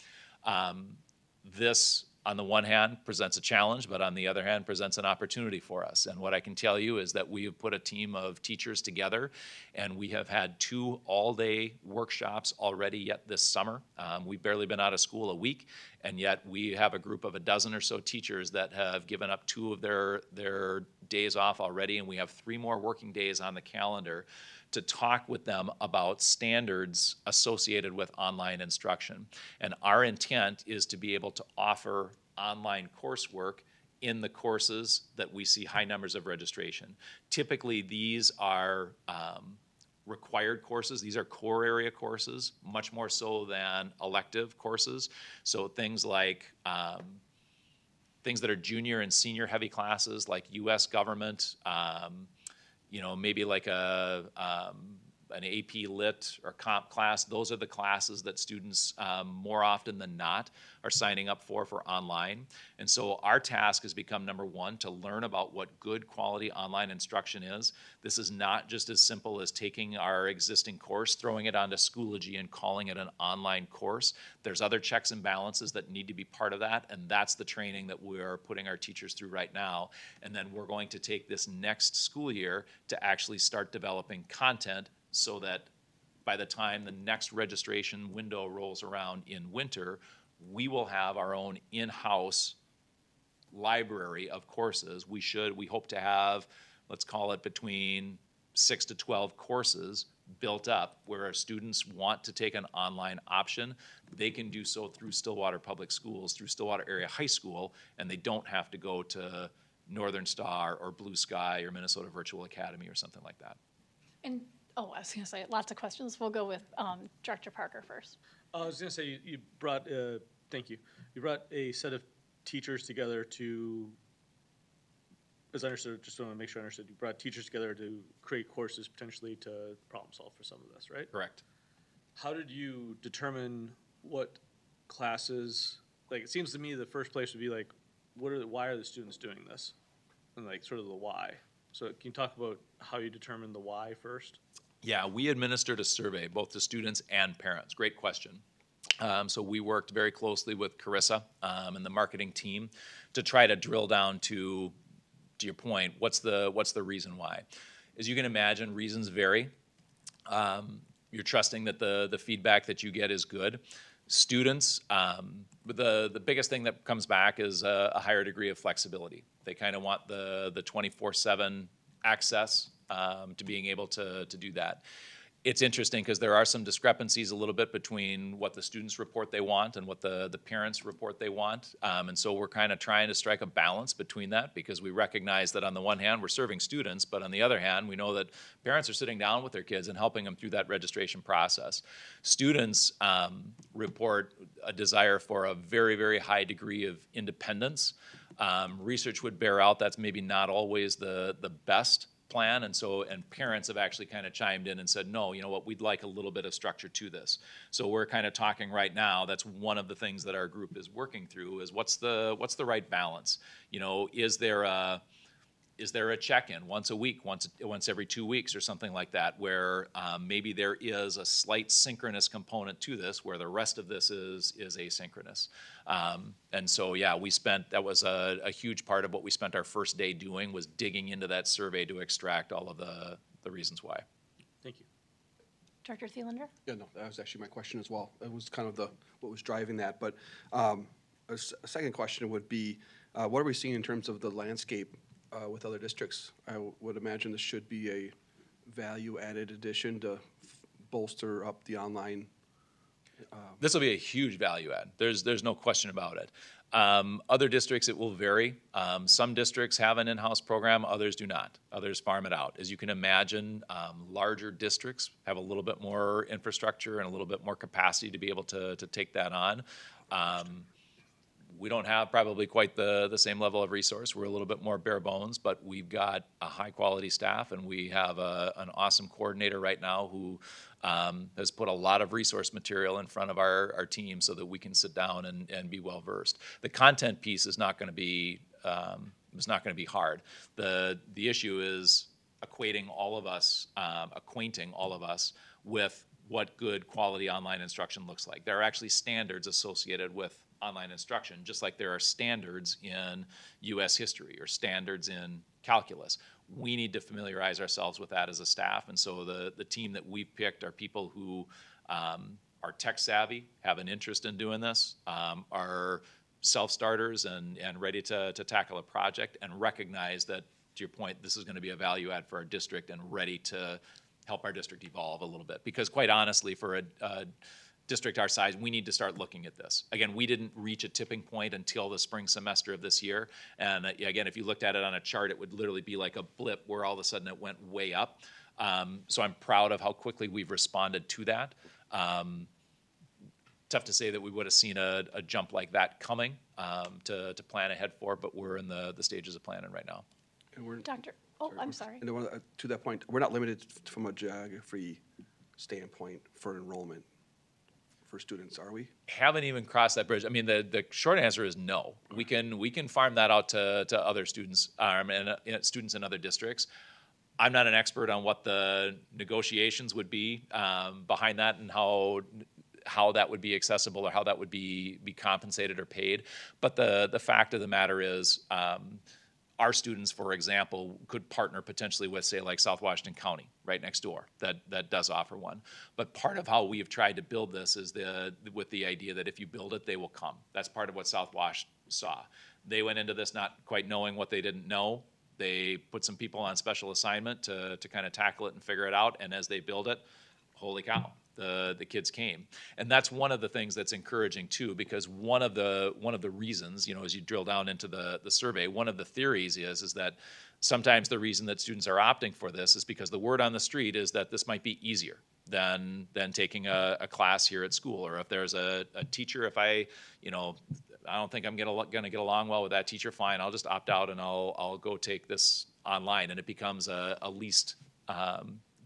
This, on the one hand, presents a challenge, but on the other hand, presents an opportunity for us. And what I can tell you is that we have put a team of teachers together, and we have had 2 all-day workshops already yet this summer. We've barely been out of school a week, and yet we have a group of a dozen or so teachers that have given up 2 of their days off already, and we have 3 more working days on the calendar to talk with them about standards associated with online instruction. And our intent is to be able to offer online coursework in the courses that we see high numbers of registration. Typically, these are required courses. These are core area courses, much more so than elective courses. So things like things that are junior and senior heavy classes, like U.S. government, maybe like an AP Lit or Comp class. Those are the classes that students more often than not are signing up for online. And so our task has become, number one, to learn about what good quality online instruction is. This is not just as simple as taking our existing course, throwing it onto Schoology and calling it an online course. There's other checks and balances that need to be part of that, and that's the training that we're putting our teachers through right now. And then we're going to take this next school year to actually start developing content so that by the time the next registration window rolls around in winter, we will have our own in-house library of courses. We hope to have, let's call it between 6 to 12 courses built up where our students want to take an online option. They can do so through Stillwater Public Schools, through Stillwater Area High School, and they don't have to go to Northern Star or Blue Sky or Minnesota Virtual Academy or something like that. And, I was going to say, lots of questions. We'll go with Director Parker first. I was going to say, you brought, thank you, you brought a set of teachers together to, as I understood, just want to make sure I understood, you brought teachers together to create courses potentially to problem solve for some of this, right? Correct. How did you determine what classes, like, it seems to me the first place would be like, why are the students doing this? And like sort of the why. So can you talk about how you determine the why first? Yeah, we administered a survey, both to students and parents. Great question. So we worked very closely with Carissa and the marketing team to try to drill down to your point, what's the reason why? As you can imagine, reasons vary. You're trusting that the feedback that you get is good. Students, the biggest thing that comes back is a higher degree of flexibility. They kind of want the 24/7 access to being able to do that. It's interesting because there are some discrepancies a little bit between what the students report they want and what the parents report they want. And so we're kind of trying to strike a balance between that because we recognize that on the one hand, we're serving students, but on the other hand, we know that parents are sitting down with their kids and helping them through that registration process. Students report a desire for a very, very high degree of independence. Research would bear out that's maybe not always the best plan, and parents have actually kind of chimed in and said, no, you know what, we'd like a little bit of structure to this. So we're kind of talking right now, that's one of the things that our group is working through is what's the right balance? You know, is there a check-in once a week, once every 2 weeks or something like that, where maybe there is a slight synchronous component to this where the rest of this is asynchronous. And so, yeah, that was a huge part of what we spent our first day doing was digging into that survey to extract all of the reasons why. Thank you. Director Thielander? Yeah, no, that was actually my question as well. It was kind of what was driving that. But a second question would be, what are we seeing in terms of the landscape with other districts? I would imagine this should be a value-added addition to bolster up the online. This will be a huge value add. There's no question about it. Other districts, it will vary. Some districts have an in-house program, others do not. Others farm it out. As you can imagine, larger districts have a little bit more infrastructure and a little bit more capacity to be able to take that on. We don't have probably quite the same level of resource. We're a little bit more bare bones, but we've got a high-quality staff, and we have an awesome coordinator right now who has put a lot of resource material in front of our team so that we can sit down and be well-versed. The content piece is not going to be hard. The issue is acquainting all of us with what good quality online instruction looks like. There are actually standards associated with online instruction, just like there are standards in U.S. history or standards in calculus. We need to familiarize ourselves with that as a staff, and so the team that we've picked are people who are tech savvy, have an interest in doing this, are self-starters and ready to tackle a project and recognize that, to your point, this is going to be a value add for our district and ready to help our district evolve a little bit. Because quite honestly, for a district our size, we need to start looking at this. Again, we didn't reach a tipping point until the spring semester of this year. And again, if you looked at it on a chart, it would literally be like a blip where all of a sudden it went way up. So I'm proud of how quickly we've responded to that. Tough to say that we would have seen a jump like that coming to plan ahead for, but we're in the stages of planning right now. And we're, Dr. Oh, I'm sorry. and to that point, we're not limited from a geography standpoint for enrollment for students, are we? Haven't even crossed that bridge. I mean, the short answer is no. We can farm that out to other students and students in other districts. I'm not an expert on what the negotiations would be behind that and how that would be accessible or how that would be compensated or paid. But the fact of the matter is, our students, for example, could partner potentially with, say, like South Washington County, right next door, that does offer one. But part of how we've tried to build this is with the idea that if you build it, they will come. That's part of what South Wash saw. They went into this not quite knowing what they didn't know. They put some people on special assignment to kind of tackle it and figure it out. And as they build it, holy cow, the kids came. And that's one of the things that's encouraging too, because one of the reasons, as you drill down into the survey, one of the theories is that sometimes the reason that students are opting for this is because the word on the street is that this might be easier than taking a class here at school. Or if there's a teacher, if I don't think I'm gonna get along well with that teacher, fine, I'll just opt out and I'll go take this online, and it becomes a least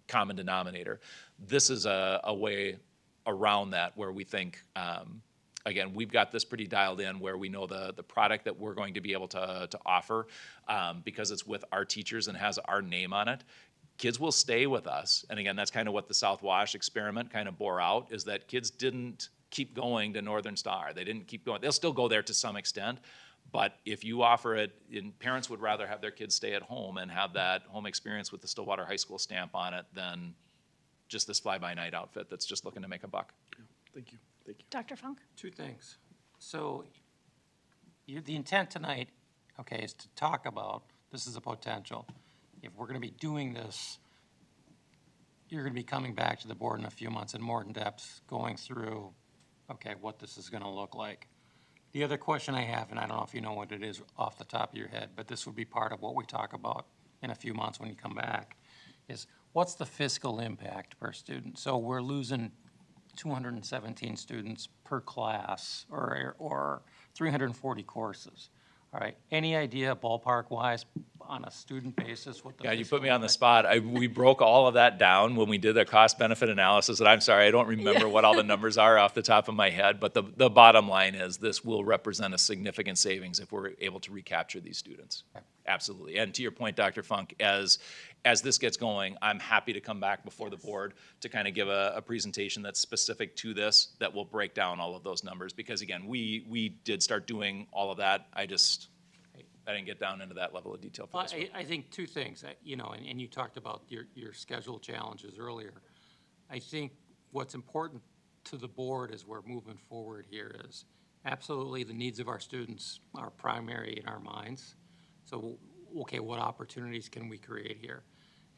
common denominator. This is a way around that where we think, again, we've got this pretty dialed in where we know the product that we're going to be able to offer, because it's with our teachers and has our name on it. Kids will stay with us. And again, that's kind of what the South Wash experiment kind of bore out, is that kids didn't keep going to Northern Star. They didn't keep going. They'll still go there to some extent. But if you offer it, and parents would rather have their kids stay at home and have that home experience with the Stillwater High School stamp on it than just this fly-by-night outfit that's just looking to make a buck. Thank you. Thank you. Dr. Funk? Two things. So the intent tonight, okay, is to talk about, this is a potential. If we're going to be doing this, you're going to be coming back to the board in a few months in more in depth, going through, okay, what this is going to look like. The other question I have, and I don't know if you know what it is off the top of your head, but this would be part of what we talk about in a few months when you come back, is what's the fiscal impact per student? So we're losing 217 students per class or 340 courses. All right, any idea ballpark-wise on a student basis what the Yeah, you put me on the spot. We broke all of that down when we did the cost-benefit analysis, and I'm sorry, I don't remember what all the numbers are off the top of my head, but the bottom line is this will represent a significant savings if we're able to recapture these students. Absolutely. And to your point, Dr. Funk, as this gets going, I'm happy to come back before the board to kind of give a presentation that's specific to this, that will break down all of those numbers, because again, we did start doing all of that. I didn't get down into that level of detail for this one. I think two things, and you talked about your schedule challenges earlier. I think what's important to the board as we're moving forward here is absolutely the needs of our students are primary in our minds. So, okay, what opportunities can we create here?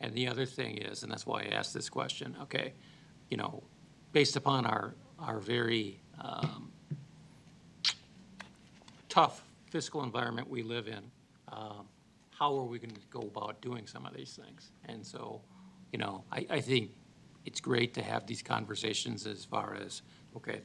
And the other thing is, and that's why I asked this question, okay, based upon our very tough fiscal environment we live in, how are we going to go about doing some of these things? And so, I think it's great to have these conversations as far as, okay,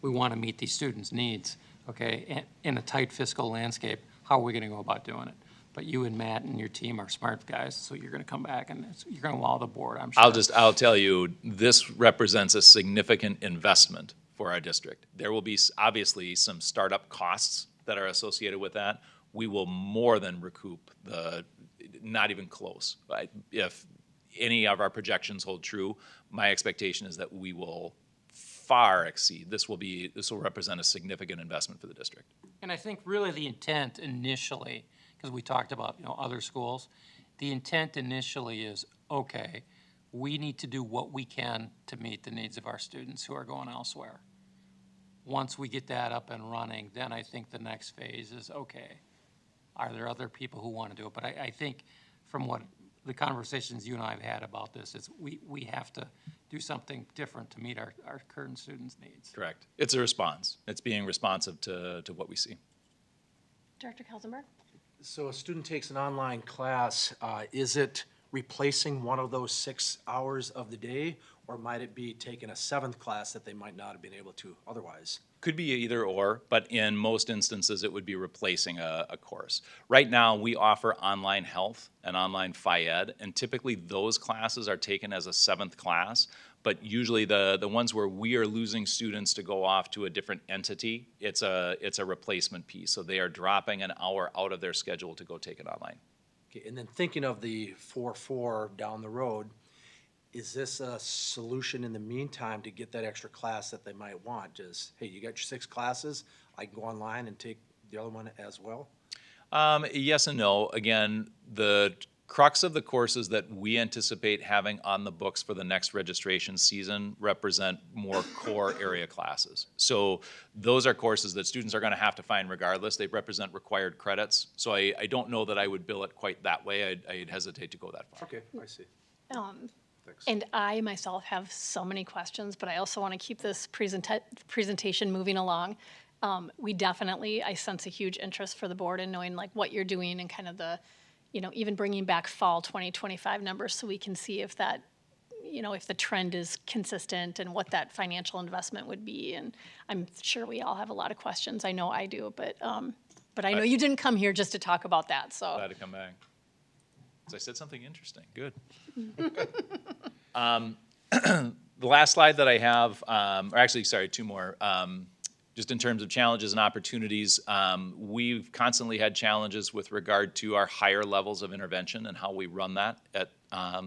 we want to meet these students' needs, okay, in a tight fiscal landscape, how are we going to go about doing it? But you and Matt and your team are smart guys, so you're going to come back and you're going to wow the board, I'm sure. I'll tell you, this represents a significant investment for our district. There will be obviously some startup costs that are associated with that. We will more than recoup not even close. If any of our projections hold true, my expectation is that we will far exceed. This will represent a significant investment for the district. And I think really the intent initially, because we talked about other schools, the intent initially is, okay, we need to do what we can to meet the needs of our students who are going elsewhere. Once we get that up and running, then I think the next phase is, okay, Are there other people who want to do it? But I think from what the conversations you and I have had about this, is we have to do something different to meet our current students' needs. Correct. It's a response. It's being responsive to what we see. Director Kelsenberg? So a student takes an online class, is it replacing one of those 6 hours of the day, or might it be taking a 7th class that they might not have been able to otherwise? Could be either or, but in most instances, it would be replacing a course. Right now, we offer online health and online Phi-Ed, and typically those classes are taken as a 7th class, but usually the ones where we are losing students to go off to a different entity, it's a replacement piece. So they are dropping an hour out of their schedule to go take it online. Okay, and then thinking of the 4-4 down the road, is this a solution in the meantime to get that extra class that they might want? Just, hey, you got your 6 classes, I can go online and take the other one as well? Yes and no. Again, the crux of the courses that we anticipate having on the books for the next registration season represent more core area classes. So those are courses that students are going to have to find regardless. They represent required credits. So I don't know that I would bill it quite that way. I'd hesitate to go that far. Okay, I see. And I myself have so many questions, but I also want to keep this presentation moving along. We definitely, I sense a huge interest for the board in knowing like what you're doing and kind of the, even bringing back fall 2025 numbers so we can see if that, if the trend is consistent and what that financial investment would be. And I'm sure we all have a lot of questions. I know I do, but I know you didn't come here just to talk about that, so. Glad to come back. So I said something interesting. Good. The last slide that I have, or actually, sorry, 2 more. Just in terms of challenges and opportunities, we've constantly had challenges with regard to our higher levels of intervention and how we run that at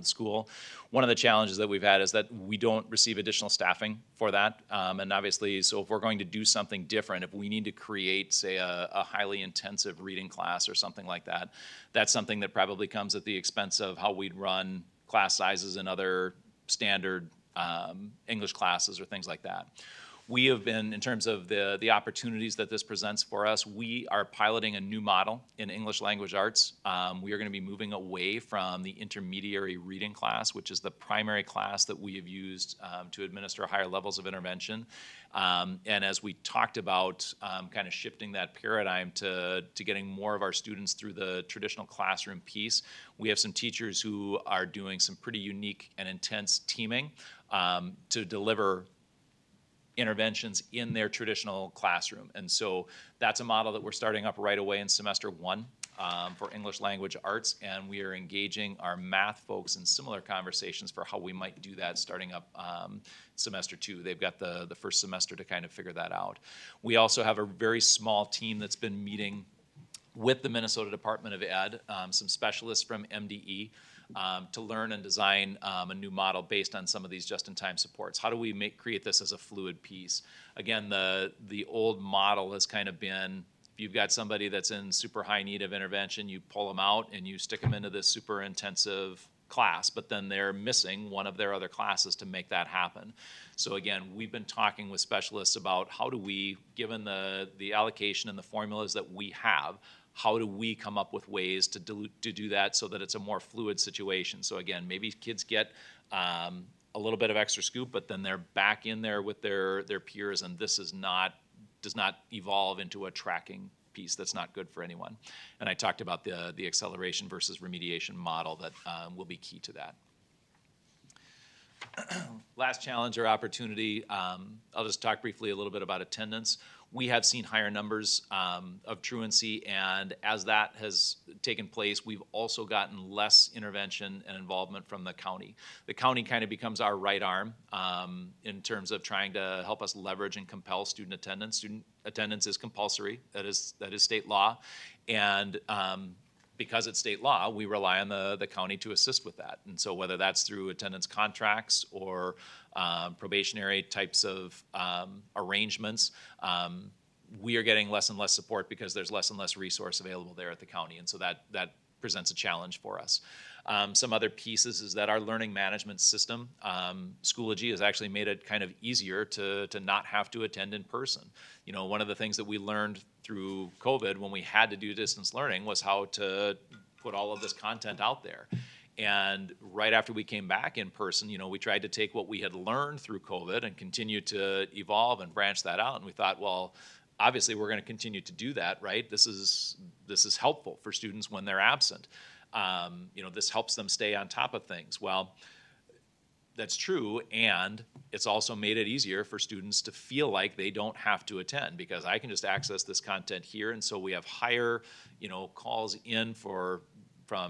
school. One of the challenges that we've had is that we don't receive additional staffing for that. And obviously, so if we're going to do something different, if we need to create, say, a highly intensive reading class or something like that, that's something that probably comes at the expense of how we'd run class sizes and other standard English classes or things like that. We have been, in terms of the opportunities that this presents for us, we are piloting a new model in English language arts. We are going to be moving away from the intermediary reading class, which is the primary class that we have used to administer higher levels of intervention. And as we talked about kind of shifting that paradigm to getting more of our students through the traditional classroom piece, we have some teachers who are doing some pretty unique and intense teaming to deliver interventions in their traditional classroom. And so that's a model that we're starting up right away in semester 1 for English language arts, and we are engaging our math folks in similar conversations for how we might do that starting up semester 2. They've got the first semester to kind of figure that out. We also have a very small team that's been meeting with the Minnesota Department of Ed, some specialists from MDE, to learn and design a new model based on some of these just-in-time supports. How do we create this as a fluid piece? Again, the old model has kind of been, if you've got somebody that's in super high need of intervention, you pull them out and you stick them into this super intensive class, but then they're missing one of their other classes to make that happen. So again, we've been talking with specialists about how do we, given the allocation and the formulas that we have, how do we come up with ways to do that so that it's a more fluid situation? So again, maybe kids get a little bit of extra scoop, but then they're back in there with their peers, and this does not evolve into a tracking piece that's not good for anyone. And I talked about the acceleration versus remediation model that will be key to that. Last challenge or opportunity, I'll just talk briefly a little bit about attendance. We have seen higher numbers of truancy, and as that has taken place, we've also gotten less intervention and involvement from the county. The county kind of becomes our right arm in terms of trying to help us leverage and compel student attendance. Student attendance is compulsory. That is state law, and because it's state law, we rely on the county to assist with that. And so whether that's through attendance contracts or probationary types of arrangements, we are getting less and less support because there's less and less resource available there at the county. And so that presents a challenge for us. Some other pieces is that our learning management system, Schoology, has actually made it kind of easier to not have to attend in person. You know, one of the things that we learned through COVID when we had to do distance learning was how to put all of this content out there. And right after we came back in person, you know, we tried to take what we had learned through COVID and continue to evolve and branch that out. And we thought, well, obviously we're going to continue to do that, right? This is helpful for students when they're absent. You know, this helps them stay on top of things. Well, that's true, and it's also made it easier for students to feel like they don't have to attend because I can just access this content here, and so we have higher, you know, calls in from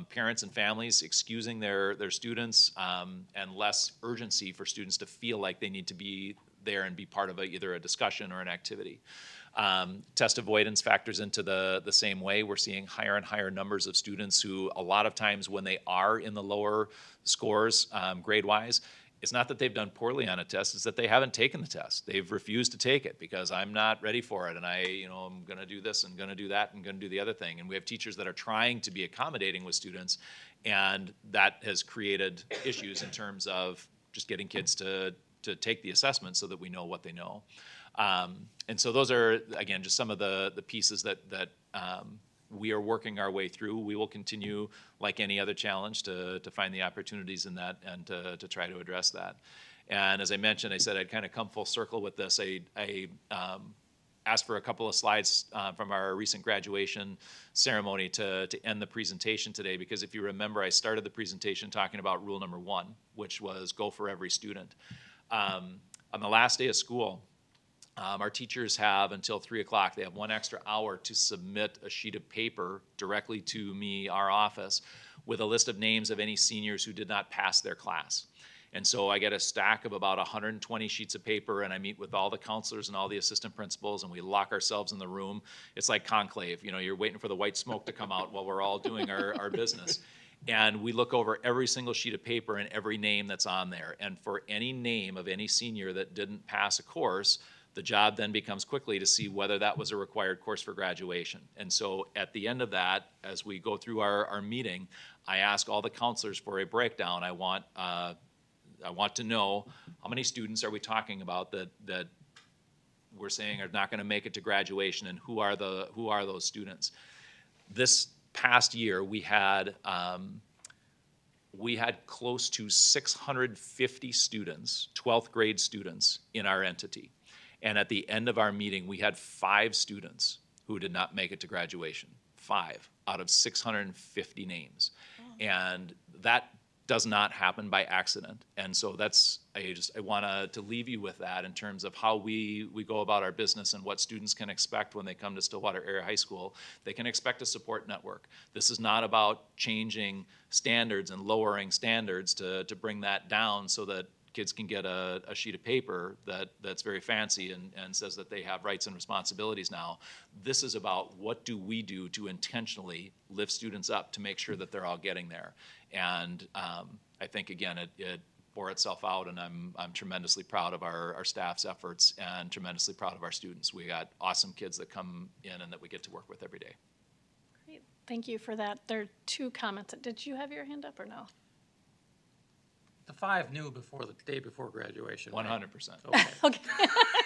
parents and families excusing their students, and less urgency for students to feel like they need to be there and be part of either a discussion or an activity. Test avoidance factors into the same way. We're seeing higher and higher numbers of students who a lot of times when they are in the lower scores grade-wise, it's not that they've done poorly on a test, it's that they haven't taken the test. They've refused to take it because I'm not ready for it and I'm gonna do this and gonna do that and gonna do the other thing. And we have teachers that are trying to be accommodating with students, and that has created issues in terms of just getting kids to take the assessment so that we know what they know. And so those are, again, just some of the pieces that we are working our way through. We will continue, like any other challenge, to find the opportunities in that and to try to address that. And as I mentioned, I said I'd kind of come full circle with this. I asked for a couple of slides from our recent graduation ceremony to end the presentation today, because if you remember, I started the presentation talking about rule number 1, which was go for every student. On the last day of school, our teachers have until 3 o'clock. They have 1 extra hour to submit a sheet of paper directly to me, our office, with a list of names of any seniors who did not pass their class. And so I get a stack of about 120 sheets of paper, and I meet with all the counselors and all the assistant principals, and we lock ourselves in the room. It's like conclave. You know, you're waiting for the white smoke to come out while we're all doing our business. And we look over every single sheet of paper and every name that's on there. And for any name of any senior that didn't pass a course, the job then becomes quickly to see whether that was a required course for graduation. And so at the end of that, as we go through our meeting, I ask all the counselors for a breakdown. I want to know how many students are we talking about that we're saying are not going to make it to graduation, and who are those students. This past year, we had close to 650 students, 12th grade students, in our entity. And at the end of our meeting, we had 5 students who did not make it to graduation. 5 out of 650 names. And that does not happen by accident. And so I want to leave you with that in terms of how we go about our business and what students can expect when they come to Stillwater Area High School. They can expect a support network. This is not about changing standards and lowering standards to bring that down so that kids can get a sheet of paper that's very fancy and says that they have rights and responsibilities now. This is about what do we do to intentionally lift students up to make sure that they're all getting there. And I think, again, it bore itself out, and I'm tremendously proud of our staff's efforts and tremendously proud of our students. We got awesome kids that come in and that we get to work with every day. Great, thank you for that. There are 2 comments. Did you have your hand up or no? The 5 knew before the day before graduation. 100%. Okay. Okay.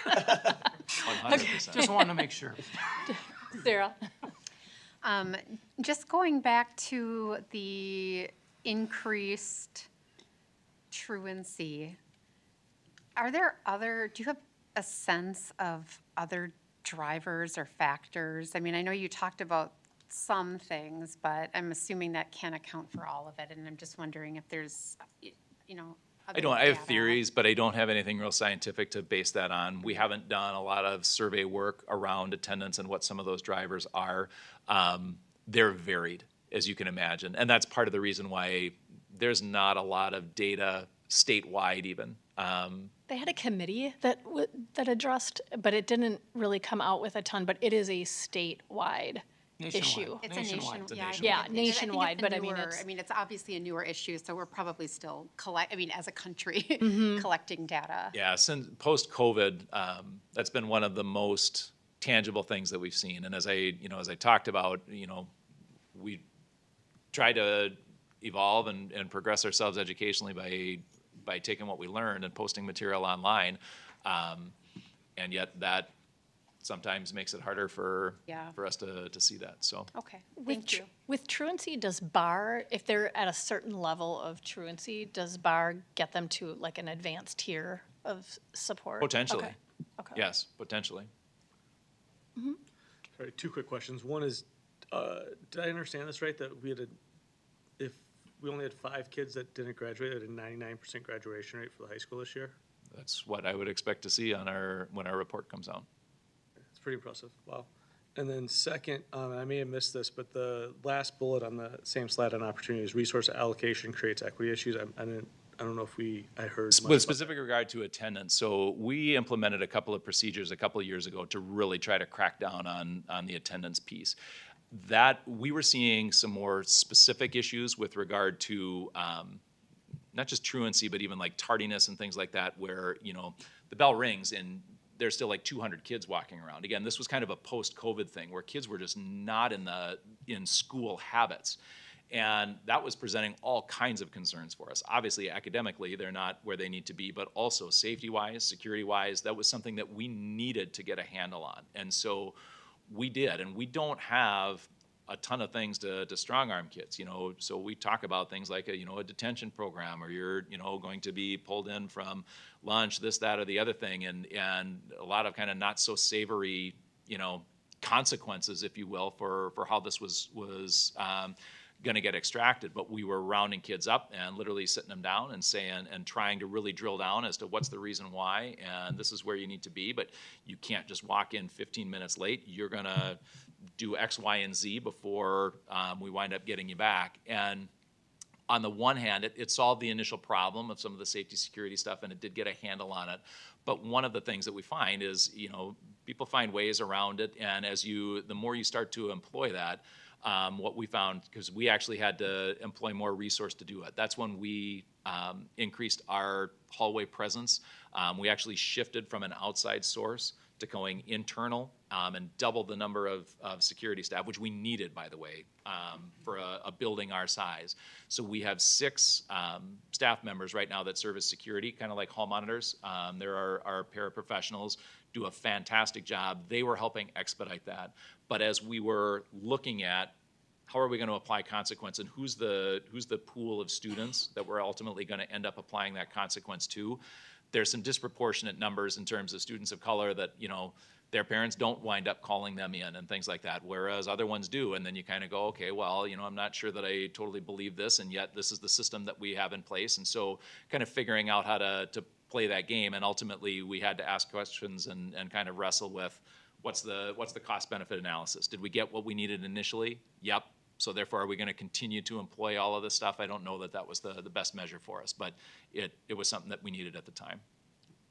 100%. Just wanted to make sure. Sarah? Just going back to the increased truancy, do you have a sense of other drivers or factors? I mean, I know you talked about some things, but I'm assuming that can't account for all of it, and I'm just wondering if there's, I have theories, but I don't have anything real scientific to base that on. We haven't done a lot of survey work around attendance and what some of those drivers are. They're varied, as you can imagine, and that's part of the reason why there's not a lot of data statewide even. They had a committee that addressed, but it didn't really come out with a ton, but it is a statewide issue. It's nationwide. Nationwide, but it's obviously a newer issue, so we're probably still as a country, Mm-hmm. collecting data. Yeah, since post-COVID, that's been one of the most tangible things that we've seen. And as I talked about, we try to evolve and progress ourselves educationally by taking what we learned and posting material online. And yet that sometimes makes it harder for us to see that, so. Okay, With with truancy, does BAR, if they're at a certain level of truancy, does BAR get them to like an advanced tier of support? Potentially. Okay. Okay. Yes, potentially. Sorry, two quick questions. One is, did I understand this right, that if we only had 5 kids that didn't graduate, at a 99% graduation rate for the high school this year? That's what I would expect to see on when our report comes out. It's pretty impressive, wow. And then second, I may have missed this, but the last bullet on the same slide on opportunities, resource allocation creates equity issues. I don't know if I heard much With specific regard to attendance, so we implemented a couple of procedures a couple of years ago to really try to crack down on the attendance piece. That we were seeing some more specific issues with regard to not just truancy, but even like tardiness and things like that, where, you know, the bell rings and there's still like 200 kids walking around. Again, this was kind of a post-COVID thing where kids were just not in school habits. And that was presenting all kinds of concerns for us. Obviously, academically, they're not where they need to be, but also safety-wise, security-wise, that was something that we needed to get a handle on. And so we did, and we don't have a ton of things to strong-arm kids, you know, so we talk about things like a detention program, or you're, going to be pulled in from lunch, this, that, or the other thing, and a lot of kind of not so savory, consequences, if you will, for how this was going to get extracted. But we were rounding kids up and literally sitting them down and saying and trying to really drill down as to what's the reason why, and this is where you need to be, but you can't just walk in 15 minutes late. You're going to do X, Y, and Z before we wind up getting you back. And on the one hand, it solved the initial problem of some of the safety security stuff, and it did get a handle on it. But one of the things that we find is, people find ways around it, and the more you start to employ that, what we found, because we actually had to employ more resource to do it. That's when we increased our hallway presence. We actually shifted from an outside source to going internal, and doubled the number of security staff, which we needed, by the way, for a building our size. So we have 6 staff members right now that serve as security, kind of like hall monitors. There are our paraprofessionals, do a fantastic job. They were helping expedite that. But as we were looking at how are we going to apply consequence, and who's the pool of students that we're ultimately going to end up applying that consequence to, there's some disproportionate numbers in terms of students of color that, their parents don't wind up calling them in and things like that, whereas other ones do. And then you kind of go, okay, well, I'm not sure that I totally believe this, and yet this is the system that we have in place. And so kind of figuring out how to play that game, and ultimately we had to ask questions and kind of wrestle with what's the cost benefit analysis. Did we get what we needed initially? Yep. So therefore, are we going to continue to employ all of this stuff? I don't know that was the best measure for us, but it was something that we needed at the time.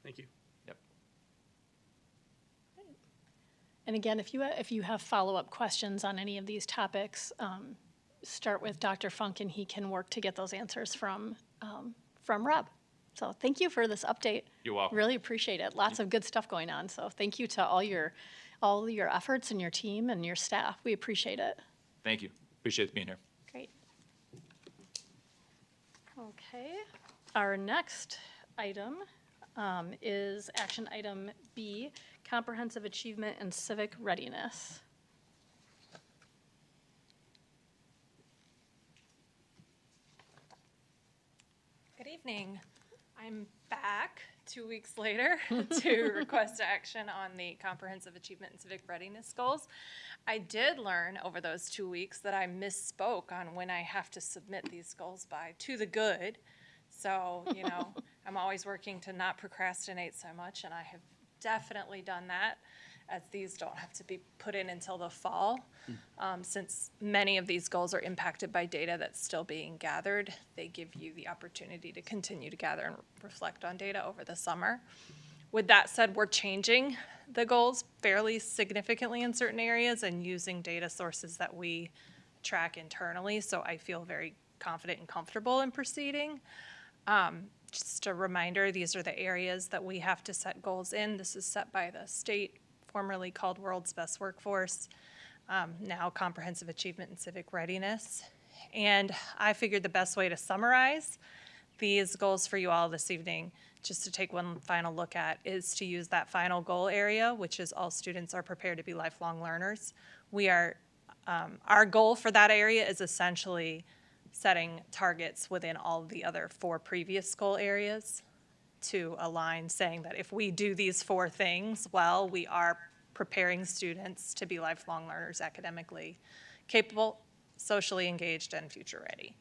Thank you. Yep. And again, if you have follow-up questions on any of these topics, start with Dr. Funk, and he can work to get those answers from Rob. So thank you for this update. You're welcome. Really appreciate it. Lots of good stuff going on. So thank you to all your efforts and your team and your staff. We appreciate it. Thank you. Appreciate being here. Great. Okay. Our next item is action item B, comprehensive achievement and civic readiness. Good evening. I'm back 2 weeks later to request action on the comprehensive achievement and civic readiness goals. I did learn over those 2 weeks that I misspoke on when I have to submit these goals by, to the good. So, I'm always working to not procrastinate so much, and I have definitely done that, as these don't have to be put in until the fall. Since many of these goals are impacted by data that's still being gathered, they give you the opportunity to continue to gather and reflect on data over the summer. With that said, we're changing the goals fairly significantly in certain areas and using data sources that we track internally, so I feel very confident and comfortable in proceeding. Just a reminder, these are the areas that we have to set goals in. This is set by the state, formerly called World's Best Workforce, now Comprehensive Achievement and Civic Readiness. And I figured the best way to summarize these goals for you all this evening, just to take one final look at, is to use that final goal area, which is all students are prepared to be lifelong learners. We are, our goal for that area is essentially setting targets within all of the other 4 previous goal areas to align, saying that if we do these 4 things well, we are preparing students to be lifelong learners, academically capable, socially engaged, and future ready.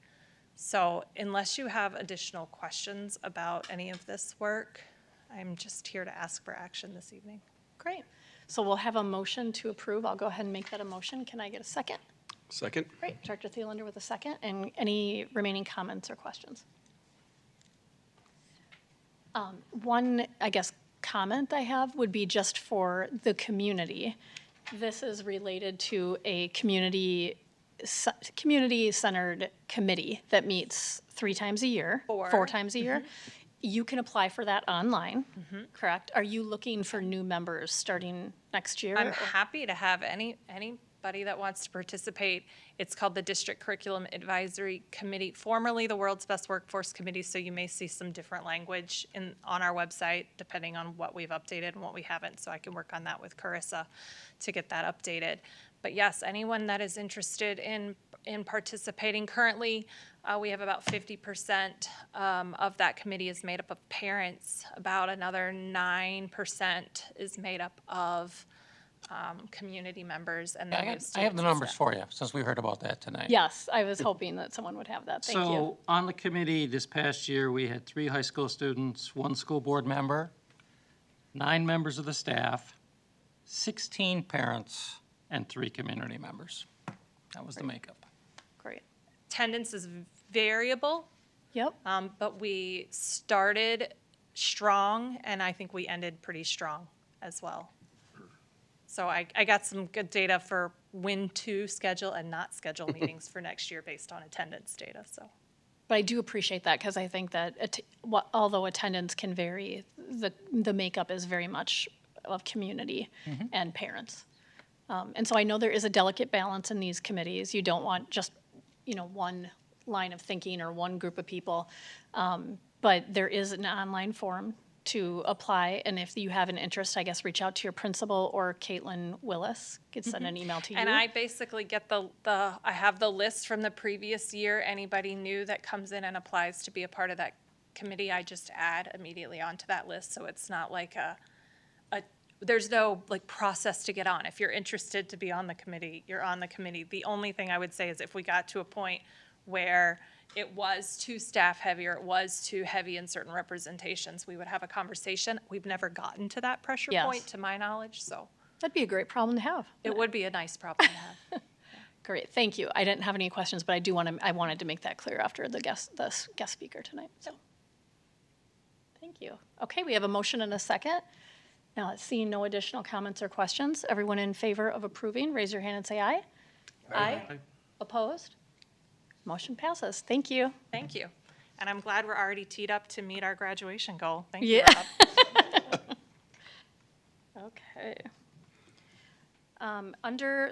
So unless you have additional questions about any of this work, I'm just here to ask for action this evening. Great. So we'll have a motion to approve. I'll go ahead and make that a motion. Can I get a second? Second. Great. Director Thielander with a second. And any remaining comments or questions? One, I guess, comment I have would be just for the community. This is related to a community-centered committee that meets 3 times a year, 4 times a year. You can apply for that online, correct? Are you looking for new members starting next year? I'm happy to have anybody that wants to participate. It's called the District Curriculum Advisory Committee, formerly the World's Best Workforce Committee, so you may see some different language on our website depending on what we've updated and what we haven't, so I can work on that with Carissa to get that updated. But yes, anyone that is interested in participating, currently we have about 50% of that committee is made up of parents. About another 9% is made up of community members, and then I have the numbers for you, since we heard about that tonight. Yes, I was hoping that someone would have that. Thank you. So on the committee this past year, we had 3 high school students, 1 school board member, 9 members of the staff, 16 parents, and 3 community members. That was the makeup. Great. Attendance is variable. Yep. But we started strong, and I think we ended pretty strong as well. So I got some good data for when to schedule and not schedule meetings for next year based on attendance data, so. But I do appreciate that because I think that although attendance can vary, the makeup is very much of community and parents. And so I know there is a delicate balance in these committees. You don't want just, one line of thinking or one group of people. But there is an online form to apply. And if you have an interest, I guess, reach out to your principal, or Caitlin Willis could send an email to you. And I basically get I have the list from the previous year. Anybody new that comes in and applies to be a part of that committee, I just add immediately onto that list. So it's not like there's no process to get on. If you're interested to be on the committee, you're on the committee. The only thing I would say is if we got to a point where it was too staff heavy or it was too heavy in certain representations, we would have a conversation. We've never gotten to that pressure point, to my knowledge, so. That'd be a great problem to have. It would be a nice problem to have. Great, thank you. I didn't have any questions, but I wanted to make that clear after the guest speaker tonight, so. Thank you. Okay, we have a motion and a second. Now, seeing no additional comments or questions, everyone in favor of approving, raise your hand and say aye. Aye. Opposed? Motion passes. Thank you. Thank you. And I'm glad we're already teed up to meet our graduation goal. Thank you, Yeah. Rob. Okay. Under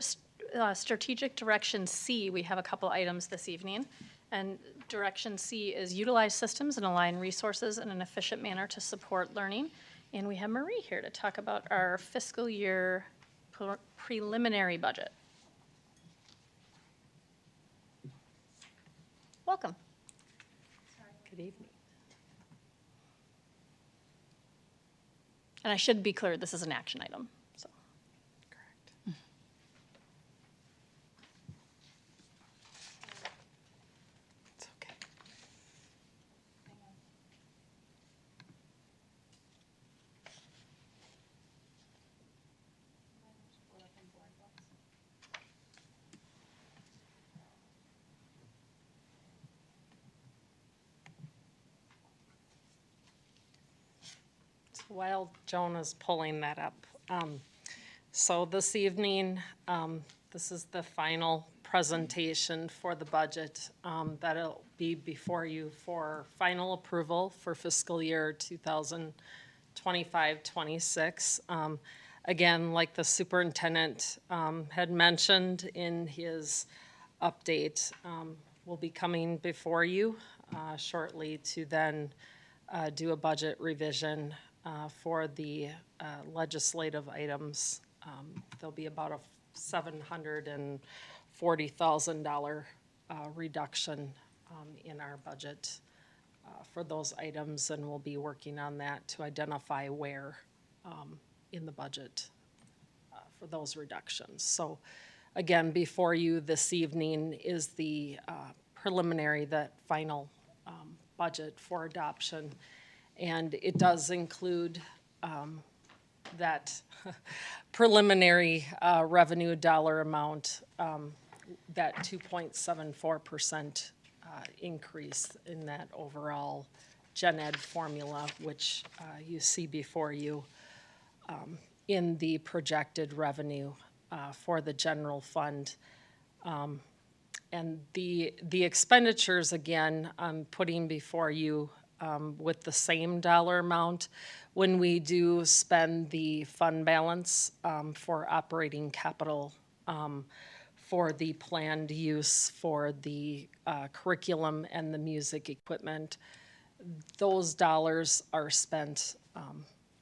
strategic direction C, we have a couple items this evening. And direction C is utilize systems and align resources in an efficient manner to support learning. And we have Marie here to talk about our fiscal year preliminary budget. Welcome. Good evening. And I should be clear, this is an action item, so. Correct. It's okay. While Joan is pulling that up, so this evening, this is the final presentation for the budget that'll be before you for final approval for fiscal year 2025-26. Again, like the superintendent had mentioned in his update, will be coming before you shortly to then do a budget revision for the legislative items. There'll be about a $740,000 reduction in our budget for those items, and we'll be working on that to identify where in the budget for those reductions. So again, before you this evening is the preliminary, that final budget for adoption. And it does include that preliminary revenue dollar amount, that 2.74% increase in that overall gen ed formula, which you see before you in the projected revenue for the general fund. And the expenditures, again, I'm putting before you with the same dollar amount. When we do spend the fund balance for operating capital, for the planned use for the curriculum and the music equipment, those dollars are spent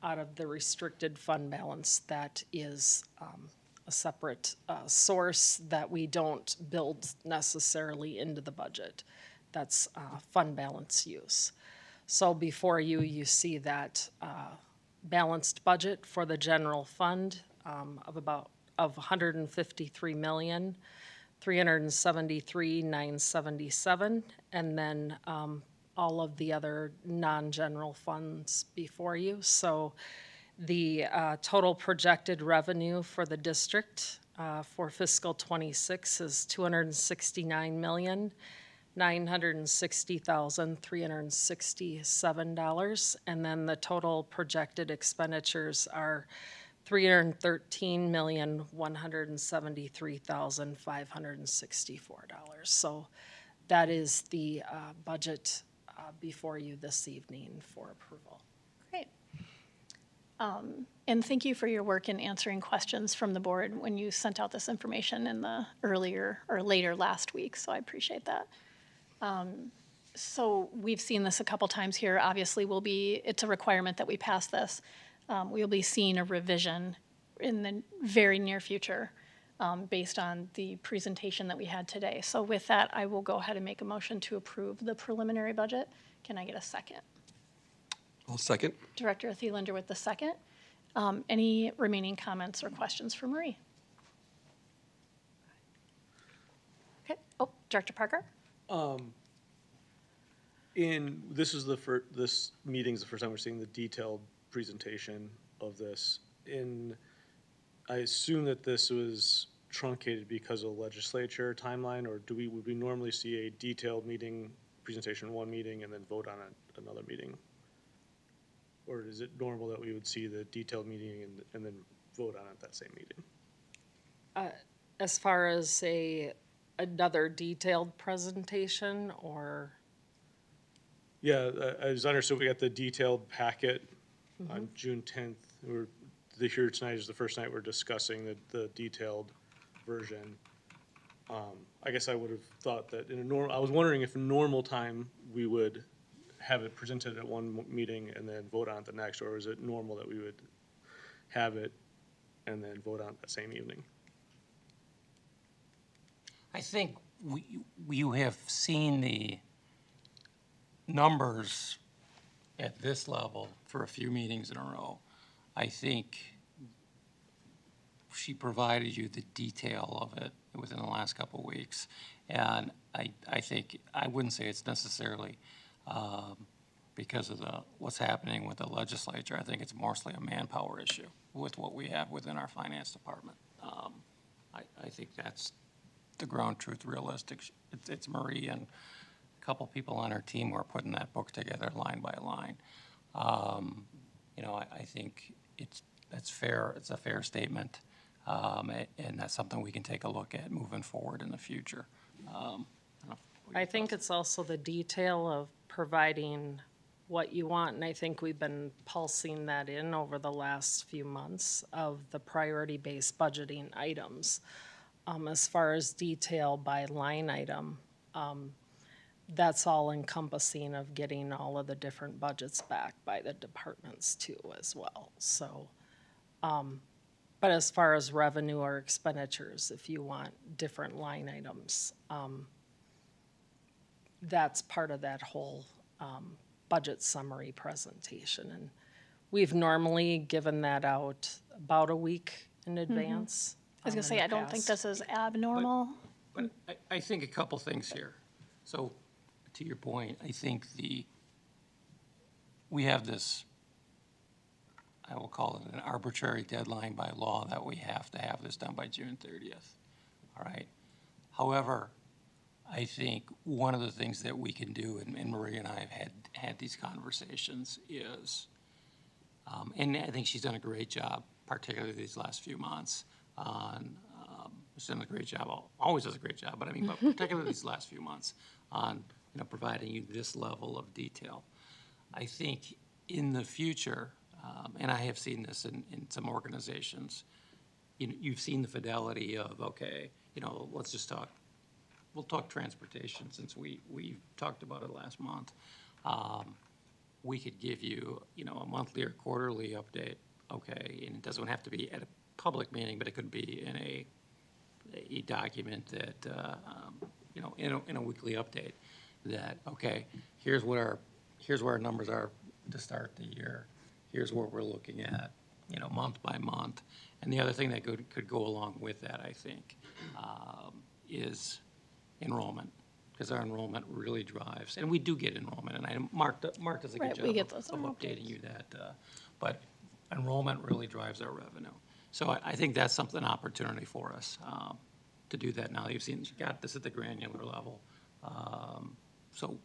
out of the restricted fund balance that is a separate source that we don't build necessarily into the budget. That's fund balance use. So before you, you see that balanced budget for the general fund of $153,373,977, and then all of the other non-general funds before you. So the total projected revenue for the district for fiscal '26 is $269,960,367, and then the total projected expenditures are $313,173,564. So that is the budget before you this evening for approval. Great. And thank you for your work in answering questions from the board when you sent out this information in the earlier or later last week, so I appreciate that. So we've seen this a couple times here. Obviously, it's a requirement that we pass this. We'll be seeing a revision in the very near future based on the presentation that we had today. So with that, I will go ahead and make a motion to approve the preliminary budget. Can I get a second? I'll second. Director Thielander with the second. Any remaining comments or questions for Marie? Okay. Oh, Director Parker? This meeting's the first time we're seeing the detailed presentation of this. I assume that this was truncated because of the legislature timeline, or would we normally see a detailed presentation one meeting and then vote on it another meeting? Or is it normal that we would see the detailed meeting and then vote on it that same meeting? As far as another detailed presentation, or? Yeah, I just understood we got the detailed packet on June 10th. Here tonight is the first night we're discussing the detailed version. I guess I would have thought that I was wondering if in normal time we would have it presented at one meeting and then vote on it the next, or is it normal that we would have it and then vote on it that same evening? I think you have seen the numbers at this level for a few meetings in a row. I think she provided you the detail of it within the last couple of weeks. And I think, I wouldn't say it's necessarily because of what's happening with the legislature. I think it's mostly a manpower issue with what we have within our finance department. I think that's the ground truth realistic. It's Marie and a couple people on our team who are putting that book together line by line. I think that's fair. It's a fair statement, and that's something we can take a look at moving forward in the future. I think it's also the detail of providing what you want, and I think we've been pulsing that in over the last few months of the priority-based budgeting items. As far as detail by line item, that's all encompassing of getting all of the different budgets back by the departments too as well. So, but as far as revenue or expenditures, if you want different line items, that's part of that whole budget summary presentation. And we've normally given that out about a week in advance. I was gonna in say, the I don't think past. this is abnormal. But I think a couple things here. So, to your point, I think we have this, I will call it an arbitrary deadline by law that we have to have this done by June 30th, all right? However, I think one of the things that we can do, and Marie and I have had these conversations, is, and I think she's done a great job, particularly these last few months, on, she's done a great job, always does a great job, but I mean, but particularly these last few months, on, you know, providing you this level of detail. I think in the future, and I have seen this in some organizations, you've seen the fidelity of, okay, you know, let's just talk, we'll talk transportation since we talked about it last month. We could give you, you know, a monthly or quarterly update, okay, and it doesn't have to be at a public meeting, but it could be in a document that, you know, in a weekly update that, okay, here's where our numbers are to start the year. Here's what we're looking at, you know, month by month. And the other thing that could go along with that, I think, is enrollment, because our enrollment really drives, and we do get enrollment, and Mark does a good job of updating you that, but enrollment really drives our revenue. So I think that's something, opportunity for us to do that now. You've got this at the granular level. So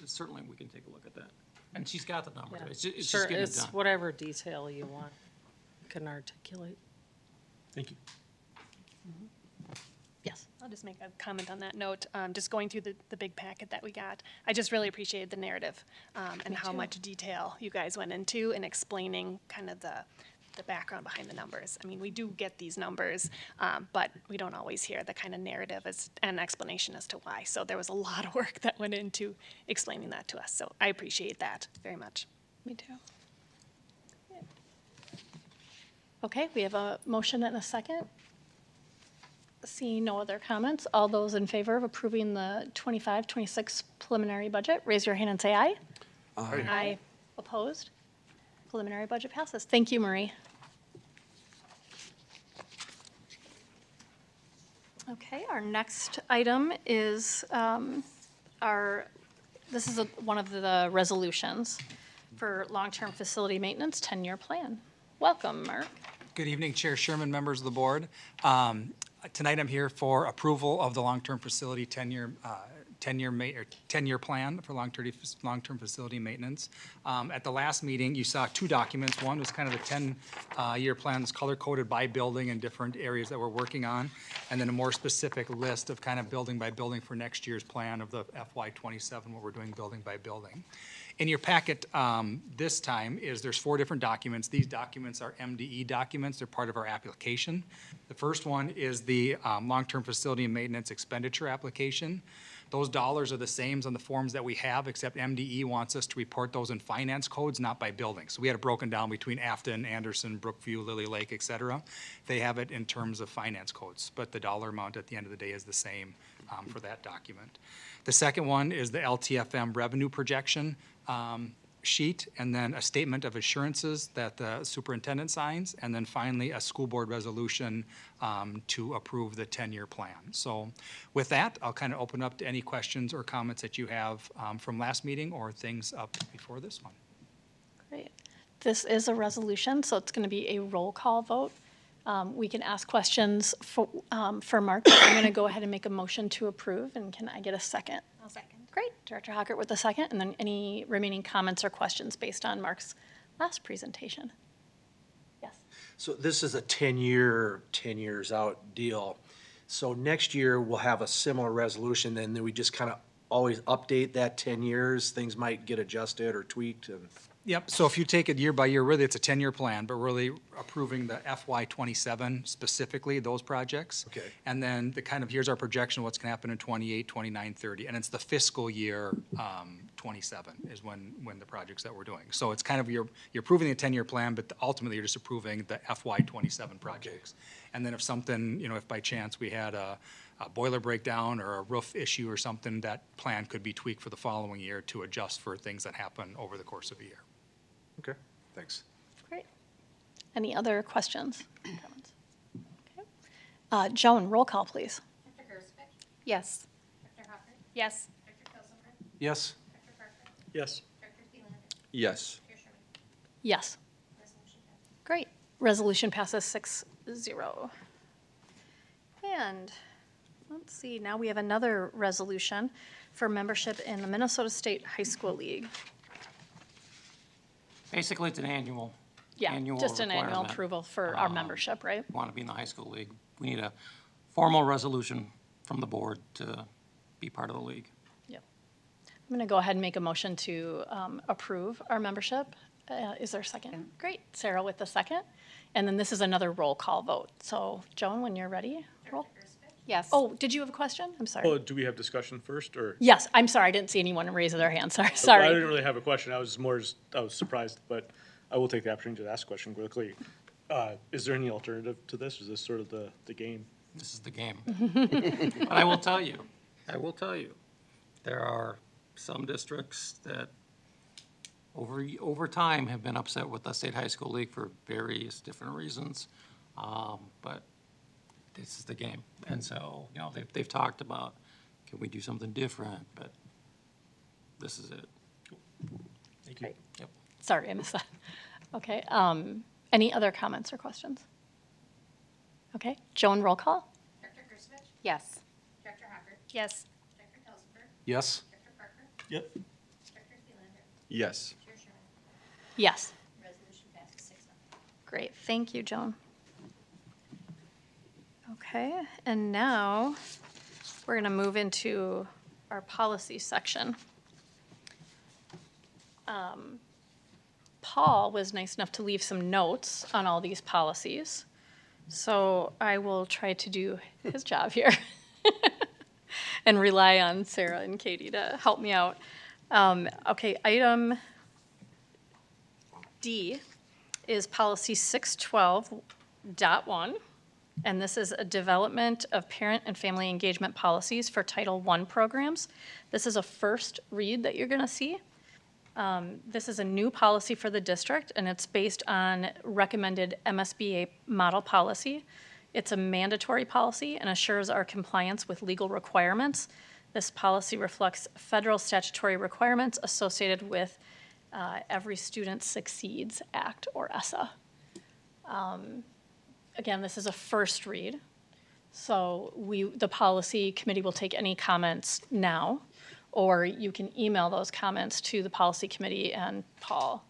certainly we can take a look at that. And she's got the numbers. Yeah. It's Sure, just getting it it's done. whatever detail you want, can articulate. Thank you. Yes. I'll just make a comment on that note. Just going through the big packet that we got, I just really appreciated the narrative and how much detail you guys went into in explaining kind of the background behind the numbers. I mean, we do get these numbers, but we don't always hear the kind of narrative and explanation as to why. So there was a lot of work that went into explaining that to us. So I appreciate that very much. Me too. Okay, we have a motion and a second. Seeing no other comments, all those in favor of approving the 25-26 preliminary budget, raise your hand and say aye. Aye. Aye. Opposed? Preliminary budget passes. Thank you, Marie. Okay, our next item is this is one of the resolutions for long-term facility maintenance 10-year plan. Welcome, Mark. Good evening, Chair Sherman, members of the board. Tonight I'm here for approval of the long-term facility 10-year plan for long-term facility maintenance. At the last meeting, you saw two documents. One was kind of a 10-year plan that's color-coded by building and different areas that we're working on, and then a more specific list of kind of building by building for next year's plan of the FY27, what we're doing building by building. In your packet this time there's 4 different documents. These documents are MDE documents. They're part of our application. The first one is the long-term facility and maintenance expenditure application. Those dollars are the same on the forms that we have, except MDE wants us to report those in finance codes, not by building. So we had it broken down between Afton, Anderson, Brookview, Lily Lake, et cetera. They have it in terms of finance codes, but the dollar amount at the end of the day is the same for that document. The second one is the LTFM revenue projection sheet, and then a statement of assurances that the superintendent signs, and then finally a school board resolution to approve the 10-year plan. So with that, I'll kind of open up to any questions or comments that you have from last meeting or things up before this one. Great. This is a resolution, so it's going to be a roll call vote. We can ask questions for Mark. I'm going to go ahead and make a motion to approve, and can I get a second? I'll second. Great. Director Hockert with a second, and then any remaining comments or questions based on Mark's last presentation. Yes. So this is a 10-years out deal. So next year, we'll have a similar resolution, and then we just kind of always update that 10 years. Things might get adjusted or tweaked. And Yep, so if you take it year by year, really it's a 10-year plan, but really approving the FY '27 specifically, those projects. Okay. And then the kind of, here's our projection, of what's gonna happen in '28, '29, '30, and it's the fiscal year '27 is when the projects that we're doing. So it's kind of, you're approving the 10-year plan, but ultimately you're just approving the FY '27 projects. And then if something, if by chance we had a boiler breakdown or a roof issue or something, that plan could be tweaked for the following year to adjust for things that happen over the course of a year. Okay, thanks. Great. Any other questions? Comments? Okay. Joan, roll call, please. Dr. Gersvik? Yes. Dr. Hopper? Yes. Dr. Kelselman? Yes. Dr. Parker? Yes. Dr. Thielander? Yes. Chair Sherman? Yes. Resolution passes. Great. Resolution passes 6-0. And let's see, now we have another resolution for membership in the Minnesota State High School League. Basically, it's an annual Just an annual requirement. approval for our membership, right? Want to be in the high school league. We need a formal resolution from the board to be part of the league. Yep. I'm going to go ahead and make a motion to approve our membership. Is there a second? Great. Sarah with the second. And then this is another roll call vote. So Joan, when you're ready, roll. Yes. Oh, did you have a question? I'm sorry. Oh, do we have discussion first, or? Yes, I'm sorry. I didn't see anyone raise their hand. Sorry. I Sorry. didn't really have a question. I was I was surprised, but I will take the opportunity to ask a question quickly. Is there any alternative to this? Is this sort of the game? This is the game. But I will tell you, there are some districts that over time have been upset with the State High School League for various different reasons. But this is the game. And so, they've talked about, can we do something different? But this is it. Thank you. Yep. Sorry, I missed that. Okay. Any other comments or questions? Okay. Joan, roll call. Dr. Gersvik? Yes. Dr. Hopper? Yes. Dr. Kelselman? Yes. Dr. Parker? Yep. Dr. Thielander? Yes. Chair Sherman? Yes. Resolution passes 6-0. Great. Thank you, Joan. Okay. And now we're going to move into our policy section. Paul was nice enough to leave some notes on all these policies. So I will try to do his job here and rely on Sarah and Katie to help me out. Okay, item D is policy 612.1, and this is a development of parent and family engagement policies for Title I programs. This is a first read that you're going to see. This is a new policy for the district, and it's based on recommended MSBA model policy. It's a mandatory policy and assures our compliance with legal requirements. This policy reflects federal statutory requirements associated with Every Student Succeeds Act, or ESSA. Again, this is a first read, so the policy committee will take any comments now, or you can email those comments to the policy committee and Paul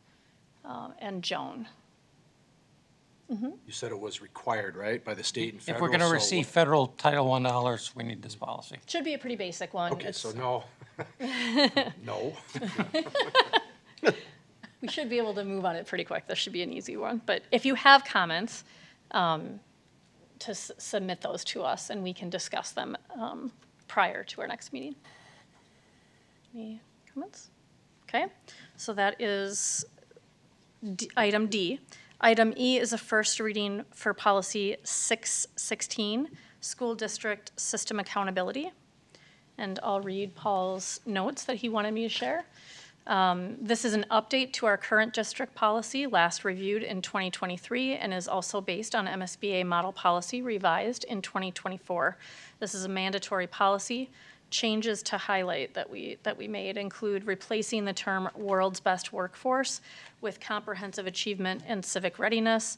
and Joan. You said it was required, right, by the state and If federal? we're going to so receive federal Title I dollars, we need this policy. Should be a pretty basic one. Okay, so no. No. We should be able to move on it pretty quick. This should be an easy one. But if you have comments, to submit those to us, and we can discuss them prior to our next meeting. Any comments? Okay, so that is item D. Item E is a first reading for policy 616, school district system accountability. And I'll read Paul's notes that he wanted me to share. This is an update to our current district policy, last reviewed in 2023, and is also based on MSBA model policy revised in 2024. This is a mandatory policy. Changes to highlight that we made include replacing the term world's best workforce with comprehensive achievement and civic readiness.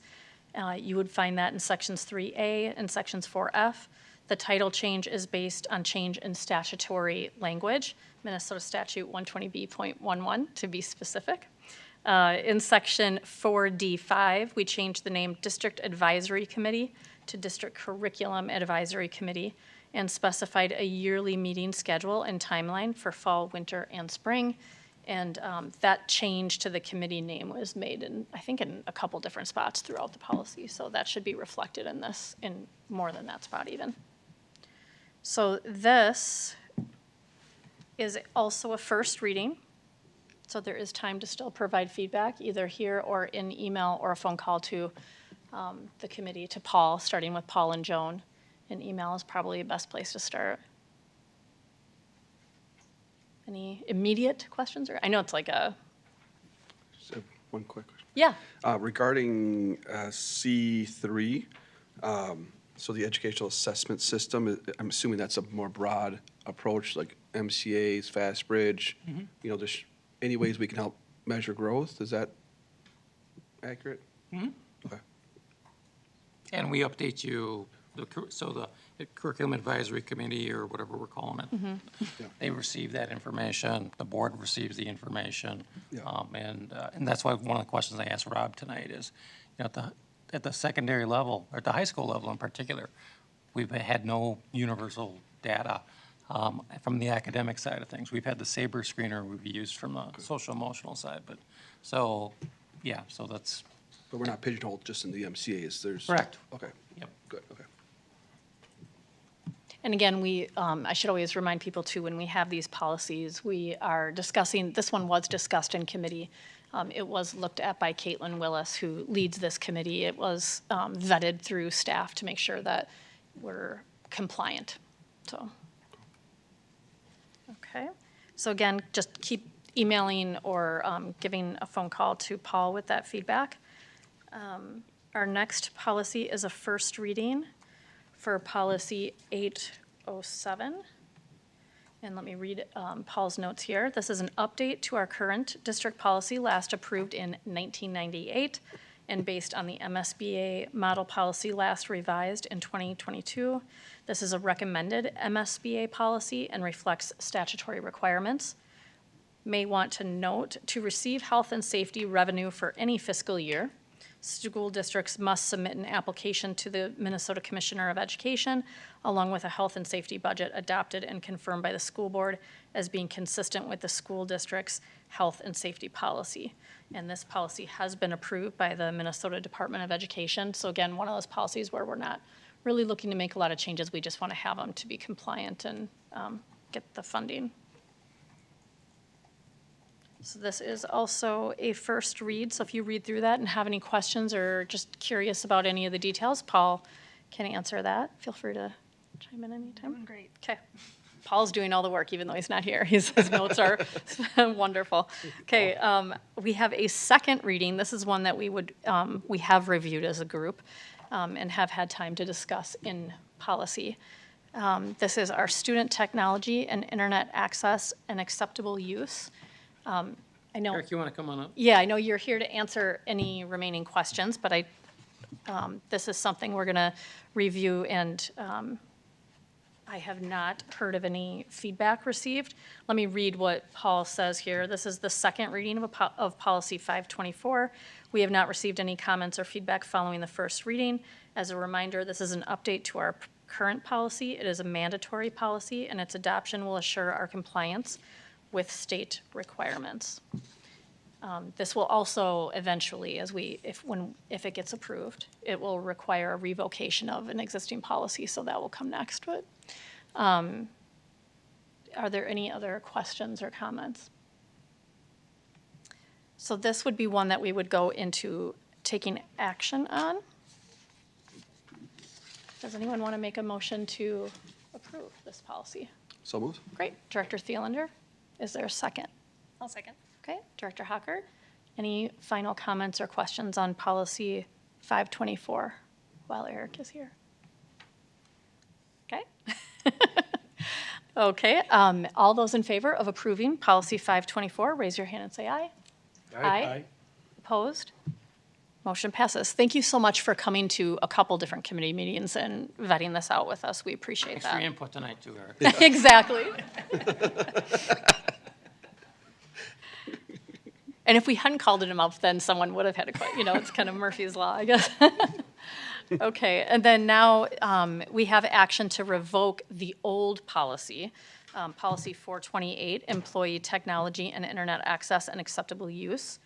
You would find that in sections 3A and sections 4F. The title change is based on change in statutory language, Minnesota Statute 120B.11 to be specific. In section 4D5, we changed the name District Advisory Committee to District Curriculum Advisory Committee and specified a yearly meeting schedule and timeline for fall, winter, and spring. And that change to the committee name was made in, I think, in a couple different spots throughout the policy. So that should be reflected in this, in more than that spot even. So this is also a first reading. So there is time to still provide feedback, either here or in email or a phone call to the committee, to Paul, starting with Paul and Joan. And email is probably the best place to start. Any immediate questions? Or I know it's like a... Just have one quick question. Yeah. Regarding C3, so the educational assessment system, I'm assuming that's a more broad approach, like MCAs, Fast Bridge, you know, there's any ways we can help measure growth? Is that accurate? Okay. And we update you, so the Curriculum Advisory Committee, or whatever we're calling it, they receive that information, the board receives the information. And that's why one of the questions I asked Rob tonight is, you know, at the secondary level, or at the high school level in particular, we've had no universal data from the academic side of things. We've had the SABRE screener we've used from the social emotional side, but, so, yeah, so that's. But we're not pigeonholed just in the MCAs, there's. Correct. Okay. Yep. Good, okay. And again, I should always remind people too, when we have these policies, we are discussing, this one was discussed in committee. It was looked at by Caitlin Willis, who leads this committee. It was vetted through staff to make sure that we're compliant, so. Okay, so again, just keep emailing or giving a phone call to Paul with that feedback. Our next policy is a first reading for policy 807. And let me read Paul's notes here. This is an update to our current district policy, last approved in 1998 and based on the MSBA model policy last revised in 2022. This is a recommended MSBA policy and reflects statutory requirements. May want to note, to receive health and safety revenue for any fiscal year, school districts must submit an application to the Minnesota Commissioner of Education along with a health and safety budget adopted and confirmed by the school board as being consistent with the school district's health and safety policy. And this policy has been approved by the Minnesota Department of Education. So again, one of those policies where we're not really looking to make a lot of changes. We just want to have them to be compliant and get the funding. So this is also a first read, so if you read through that and have any questions or just curious about any of the details, Paul can answer that. Feel free to chime in anytime. Great. Okay. Paul's doing all the work, even though he's not here. His notes are wonderful. Okay, we have a second reading. This is one that we have reviewed as a group and have had time to discuss in policy. This is our student technology and internet access and acceptable use. I know. Eric, you want to come on up? Yeah, I know you're here to answer any remaining questions, but this is something we're going to review, and I have not heard of any feedback received. Let me read what Paul says here. This is the second reading of Policy 524. We have not received any comments or feedback following the first reading. As a reminder, this is an update to our current policy. It is a mandatory policy, and its adoption will assure our compliance with state requirements. This will also eventually, if it gets approved, it will require a revocation of an existing policy, so that will come next. But are there any other questions or comments? So this would be one that we would go into taking action on. Does anyone want to make a motion to approve this policy? So moved. Great. Director Thielander? Is there a second? I'll second. Okay, Director Hocker, any final comments or questions on policy 524 while Eric is here? Okay. Okay, all those in favor of approving policy 524, raise your hand and say aye. Aye. Opposed? Motion passes. Thank you so much for coming to a couple different committee meetings and vetting this out with us. We appreciate Thanks that. for your input tonight too, Eric. Exactly. And if we hadn't called him up, then someone would have had to quit. You know, it's kind of Murphy's Law, I guess. Okay, and then now we have action to revoke the old policy. Policy 428, employee technology and internet access and acceptable use.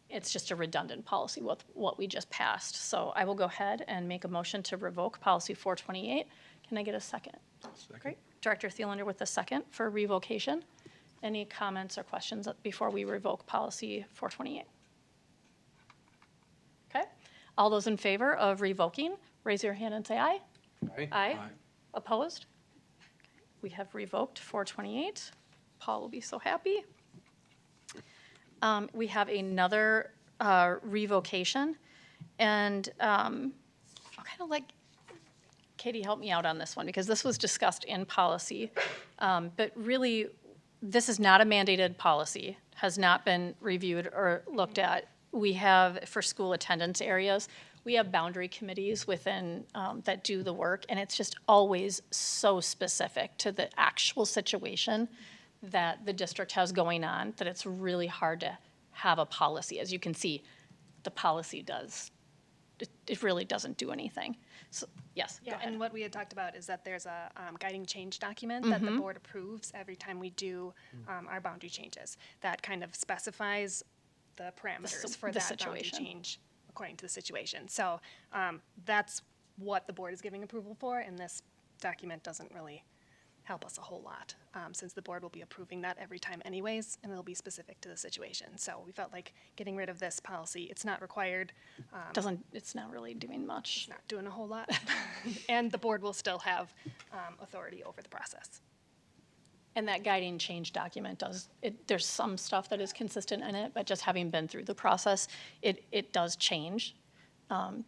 It's just a redundant policy with what we just passed. So I will go ahead and make a motion to revoke policy 428. Can I get a second? Great. Director Thielander with a second for revocation. Any comments or questions before we revoke policy 428? Okay. All those in favor of revoking, raise your hand and say aye. Aye. Aye. Opposed? We have revoked 428. Paul will be so happy. We have another revocation, and I'll kind of like, Katie, help me out on this one, because this was discussed in policy, but really, this is not a mandated policy, has not been reviewed or looked at. We have, for school attendance areas, we have boundary committees within, that do the work, and it's just always so specific to the actual situation that the district has going on, that it's really hard to have a policy. As you can see, the policy does, it really doesn't do anything. So, yes, go Yeah, ahead. and what we had talked about is that there's a guiding change document that the board approves every time we do our boundary changes. That kind of specifies the parameters for the that boundary situation. change according to the situation. So that's what the board is giving approval for, and this document doesn't really help us a whole lot, since the board will be approving that every time anyways, and it'll be specific to the situation. So we felt like getting rid of this policy, it's not required. It's not really doing much. Not doing a whole lot. And the board will still have authority over the process. And that guiding change document does, there's some stuff that is consistent in it, but just having been through the process, it does change,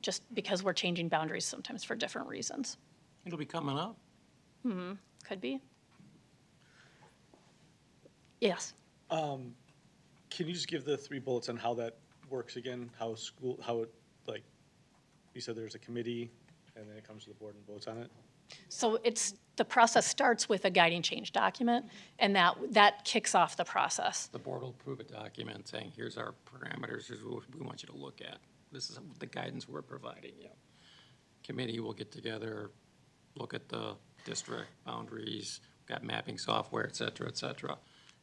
just because we're changing boundaries sometimes for different reasons. It'll be coming up. Could be. Yes. Can you just give the 3 bullets on how that works again? How it, like, you said there's a committee, and then it comes to the board and votes on it? So the process starts with a guiding change document, and that kicks off the process. The board will approve a document saying, here's our parameters, here's what we want you to look at. This is the guidance we're providing you. Committee will get together, look at the district boundaries, got mapping software, et cetera,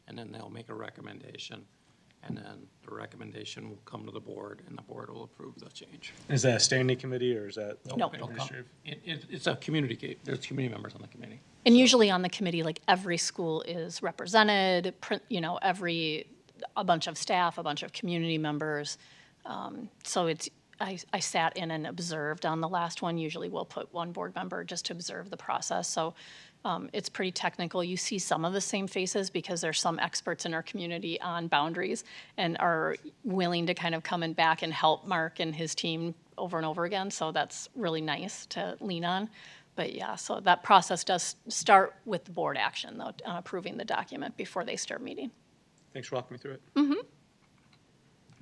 and then they'll make a recommendation. And then the recommendation will come to the board, and the board will approve the change. Is that a standing committee, or is that? No. It'll come, it's a community, there's community members on the committee. And usually on the committee, like every school is represented, a bunch of staff, a bunch of community members. So I sat in and observed on the last one. Usually we'll put one board member just to observe the process. So it's pretty technical. You see some of the same faces because there's some experts in our community on boundaries and are willing to kind of come and back and help Mark and his team over and over again. So that's really nice to lean on. But yeah, so that process does start with the board action, though, on approving the document before they start meeting. Thanks for walking me through it.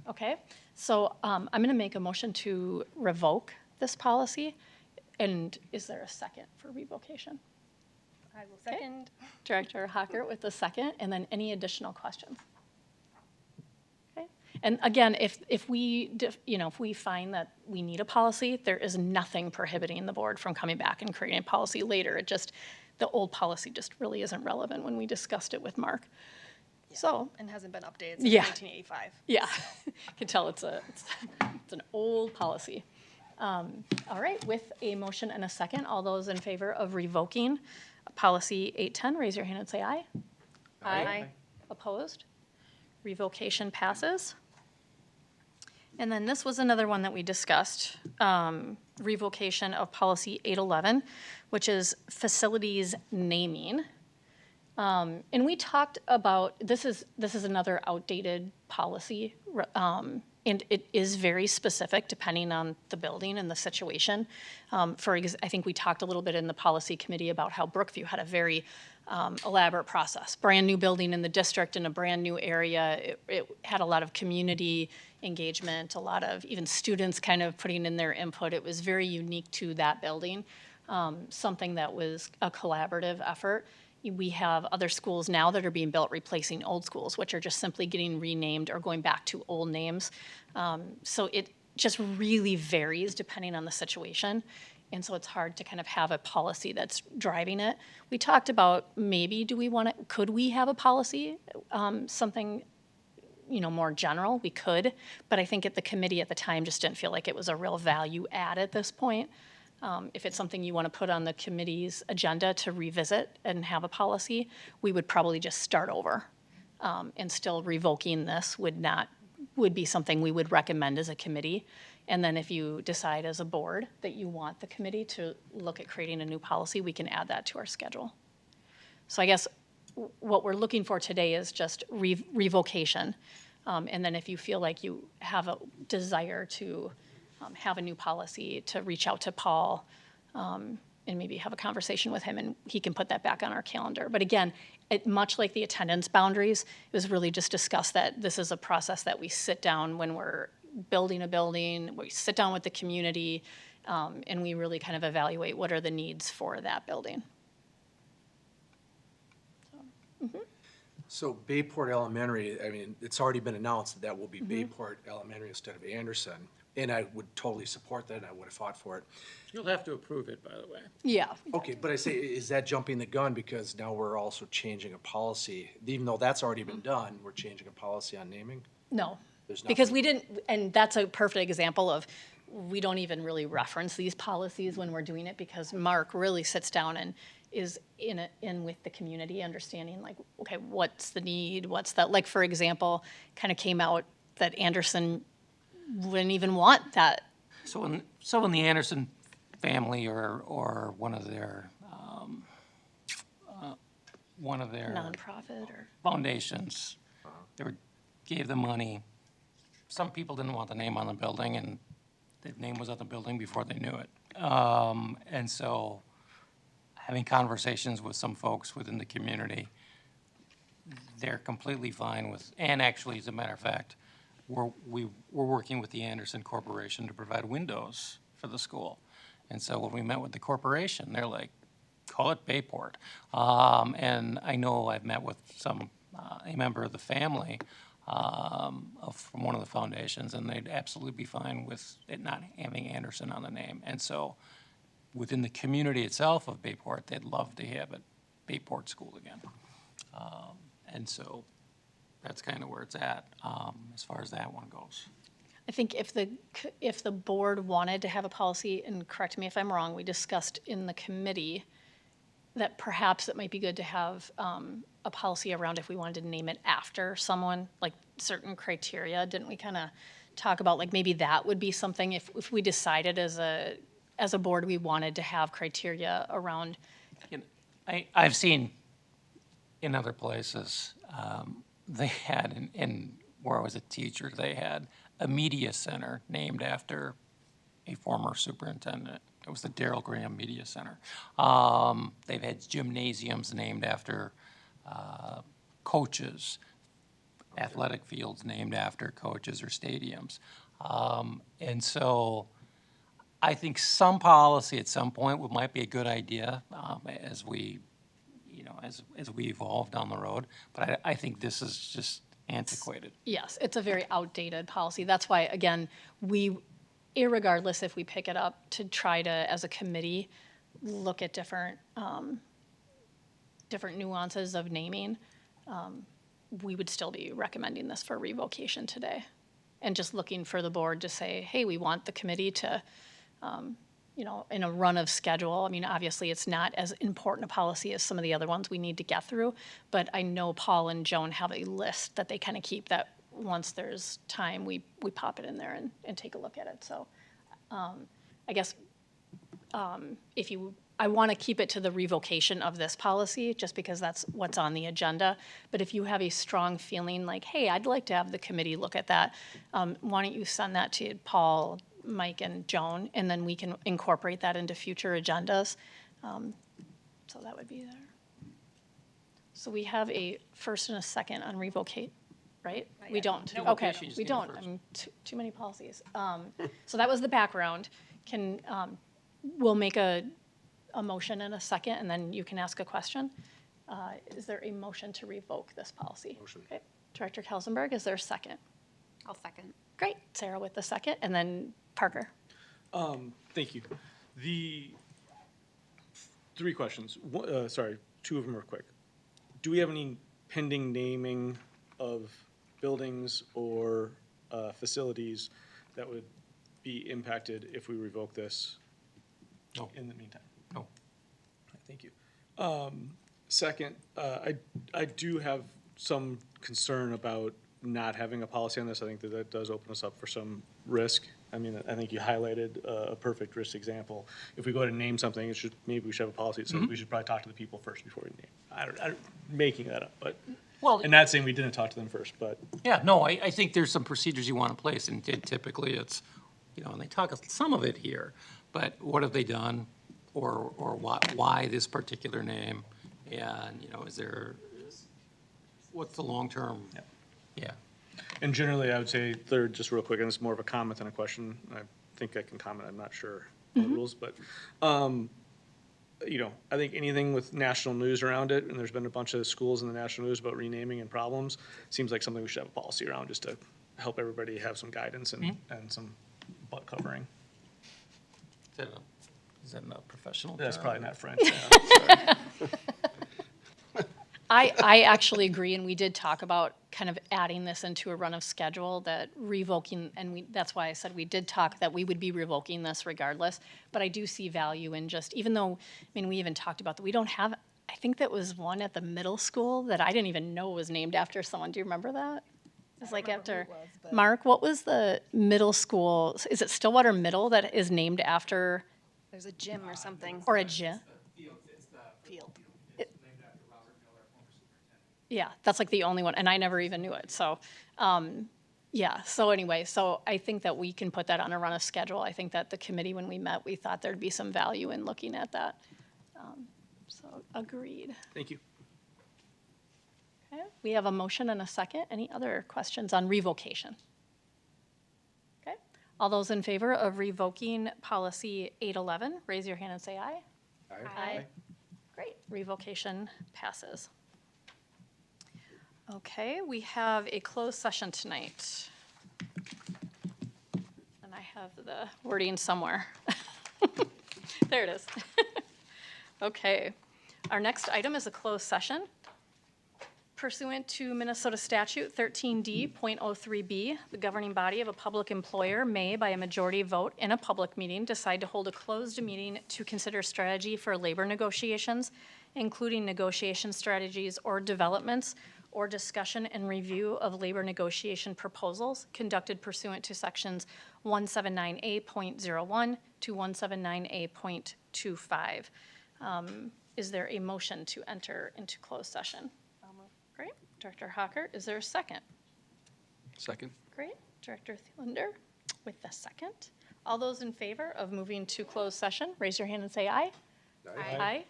Okay, so I'm going to make a motion to revoke this policy. And is there a second for revocation? I will second. Director Hockert with the second, and then any additional questions? Okay, and again, if we find that we need a policy, there is nothing prohibiting the board from coming back and creating a policy later. The old policy just really isn't relevant when we discussed it with Mark. So. And hasn't been updated since 1985. Yeah, you can tell it's an old policy. All right, with a motion and a second, all those in favor of revoking policy 810, raise your hand and say aye. Aye. Opposed? Revocation passes. And then this was another one that we discussed, revocation of policy 811, which is facilities naming. And we talked about, this is another outdated policy, and it is very specific depending on the building and the situation. I think we talked a little bit in the policy committee about how Brookview had a very elaborate process. Brand new building in the district in a brand new area. It had a lot of community engagement, a lot of even students kind of putting in their input. It was very unique to that building, something that was a collaborative effort. We have other schools now that are being built replacing old schools, which are just simply getting renamed or going back to old names. So it just really varies depending on the situation. And so it's hard to kind of have a policy that's driving it. We talked about maybe could we have a policy, something, more general? We could, but I think the committee at the time just didn't feel like it was a real value add at this point. If it's something you want to put on the committee's agenda to revisit and have a policy, we would probably just start over. And still revoking this would be something we would recommend as a committee. And then if you decide as a board that you want the committee to look at creating a new policy, we can add that to our schedule. So I guess what we're looking for today is just revocation. And then if you feel like you have a desire to have a new policy, to reach out to Paul and maybe have a conversation with him, and he can put that back on our calendar. But again, much like the attendance boundaries, it was really just discussed that this is a process that we sit down when we're building a building, we sit down with the community, and we really kind of evaluate what are the needs for that building. So Bayport Elementary, I mean, it's already been announced that will be Bayport Elementary instead of Anderson. And I would totally support that, and I would have fought for it. You'll have to approve it, by the way. Yeah. Okay, but I say, is that jumping the gun? Because now we're also changing a policy. Even though that's already been done, we're changing a policy on naming? No, There's because nothing- we didn't, and that's a perfect example of, we don't even really reference these policies when we're doing it, because Mark really sits down and is in with the community, understanding like, okay, what's the need, what's that, like, for example, kind of came out that Anderson wouldn't even want that. So when the Anderson family or one of their Nonprofit or foundations, gave them money, some people didn't want the name on the building, and the name was on the building before they knew it. And so having conversations with some folks within the community, they're completely fine with, and actually, as a matter of fact, we're working with the Anderson Corporation to provide windows for the school. And so when we met with the corporation, they're like, call it Bayport. And I know I've met with a member of the family from one of the foundations, and they'd absolutely be fine with it not having Anderson on the name. And so within the community itself of Bayport, they'd love to have it Bayport School again. And so that's kind of where it's at as far as that one goes. I think if the board wanted to have a policy, and correct me if I'm wrong, we discussed in the committee that perhaps it might be good to have a policy around if we wanted to name it after someone, like certain criteria. Didn't we kind of talk about like maybe that would be something if we decided as a board we wanted to have criteria around? I've seen in other places, they had, in where I was a teacher, they had a media center named after a former superintendent. It was the Darrell Graham Media Center. They've had gymnasiums named after coaches, athletic fields named after coaches or stadiums. And so I think some policy at some point might be a good idea as we evolve down the road. But I think this is just antiquated. Yes, it's a very outdated policy. That's why, again, irregardless if we pick it up, to try to, as a committee, look at different nuances of naming, we would still be recommending this for revocation today. And just looking for the board to say, hey, we want the committee to, in a run of schedule. I mean, obviously, it's not as important a policy as some of the other ones we need to get through, but I know Paul and Joan have a list that they kind of keep that once there's time, we pop it in there and take a look at it. So I guess I want to keep it to the revocation of this policy just because that's what's on the agenda. But if you have a strong feeling like, hey, I'd like to have the committee look at that, why don't you send that to Paul, Mike, and Joan, and then we can incorporate that into future agendas. So that would be there. So we have a first and a second on revocate. Right? We don't. No, okay, revocation, we just don't. need it I mean, too many policies. So that was the background. We'll make a motion in a second, and then you can ask a question. Is there a motion to revoke this policy? Motion. Okay. Director Kelsenberg, is there a second? I'll second. Great, Sarah with the second, and then Parker. Thank you. The three questions, sorry, two of them are quick. Do we have any pending naming of buildings or facilities that would be impacted if we revoke this? No. In the meantime? No. Thank you. Second, I do have some concern about not having a policy on this. I think that that does open us up for some risk. I mean, I think you highlighted a perfect risk example. If we go to name something, maybe we should have a policy that says we should probably talk to the people first before we name. I don't making that up, but, and not saying we didn't talk to them first, but. Yeah, no, I think there's some procedures you want in place, and typically it's, and they talk some of it here, but what have they done, or why this particular name, and, what's the long-term? Yeah. And generally, I would say third, just real quick, and it's more of a comment than a question. I think I can comment, I'm not sure on the rules, but, I think anything with national news around it, and there's been a bunch of schools in the national news about renaming and problems, seems like something we should have a policy around just to help everybody have some guidance and some butt covering. Is that not professional? That's term? probably not French. Yeah, I actually agree, and we did talk about kind of adding this into a run of schedule, that revoking, and that's why I said we did talk that we would be revoking this regardless, but I do see value in just, even though, we even talked about that we don't have, I think that was one at the middle school that I didn't even know was named after someone. Do you remember that? It was like after, Mark, what was the middle school, is it Stillwater Middle that is named after? There's a gym or something. Or a gym? Field. Yeah, that's like the only one, and I never even knew it, so, yeah, so anyway, so I think that we can put that on a run of schedule. I think that the committee, when we met, we thought there'd be some value in looking at that. So, agreed. Thank you. Okay, we have a motion and a second. Any other questions on revocation? Okay, all those in favor of revoking policy 811, raise your hand and say aye. Aye. Great, revocation passes. Okay, we have a closed session tonight. And I have the wording somewhere. There it is. Okay, our next item is a closed session. Pursuant to Minnesota Statute 13D.03B, the governing body of a public employer may, by a majority vote in a public meeting, decide to hold a closed meeting to consider strategy for labor negotiations, including negotiation strategies or developments, or discussion and review of labor negotiation proposals conducted pursuant to sections 179A.01 to 179A.25. Is there a motion to enter into closed session? Great. Director Hocker, is there a second? Second. Great. Director Thielander with the second. All those in favor of moving to closed session, raise your hand and say aye. Aye. Aye.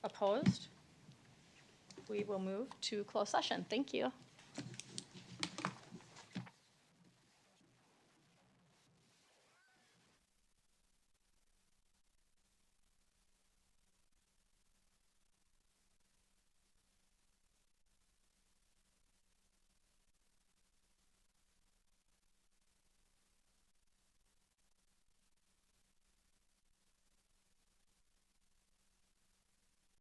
Opposed? We will move to closed session. Thank you.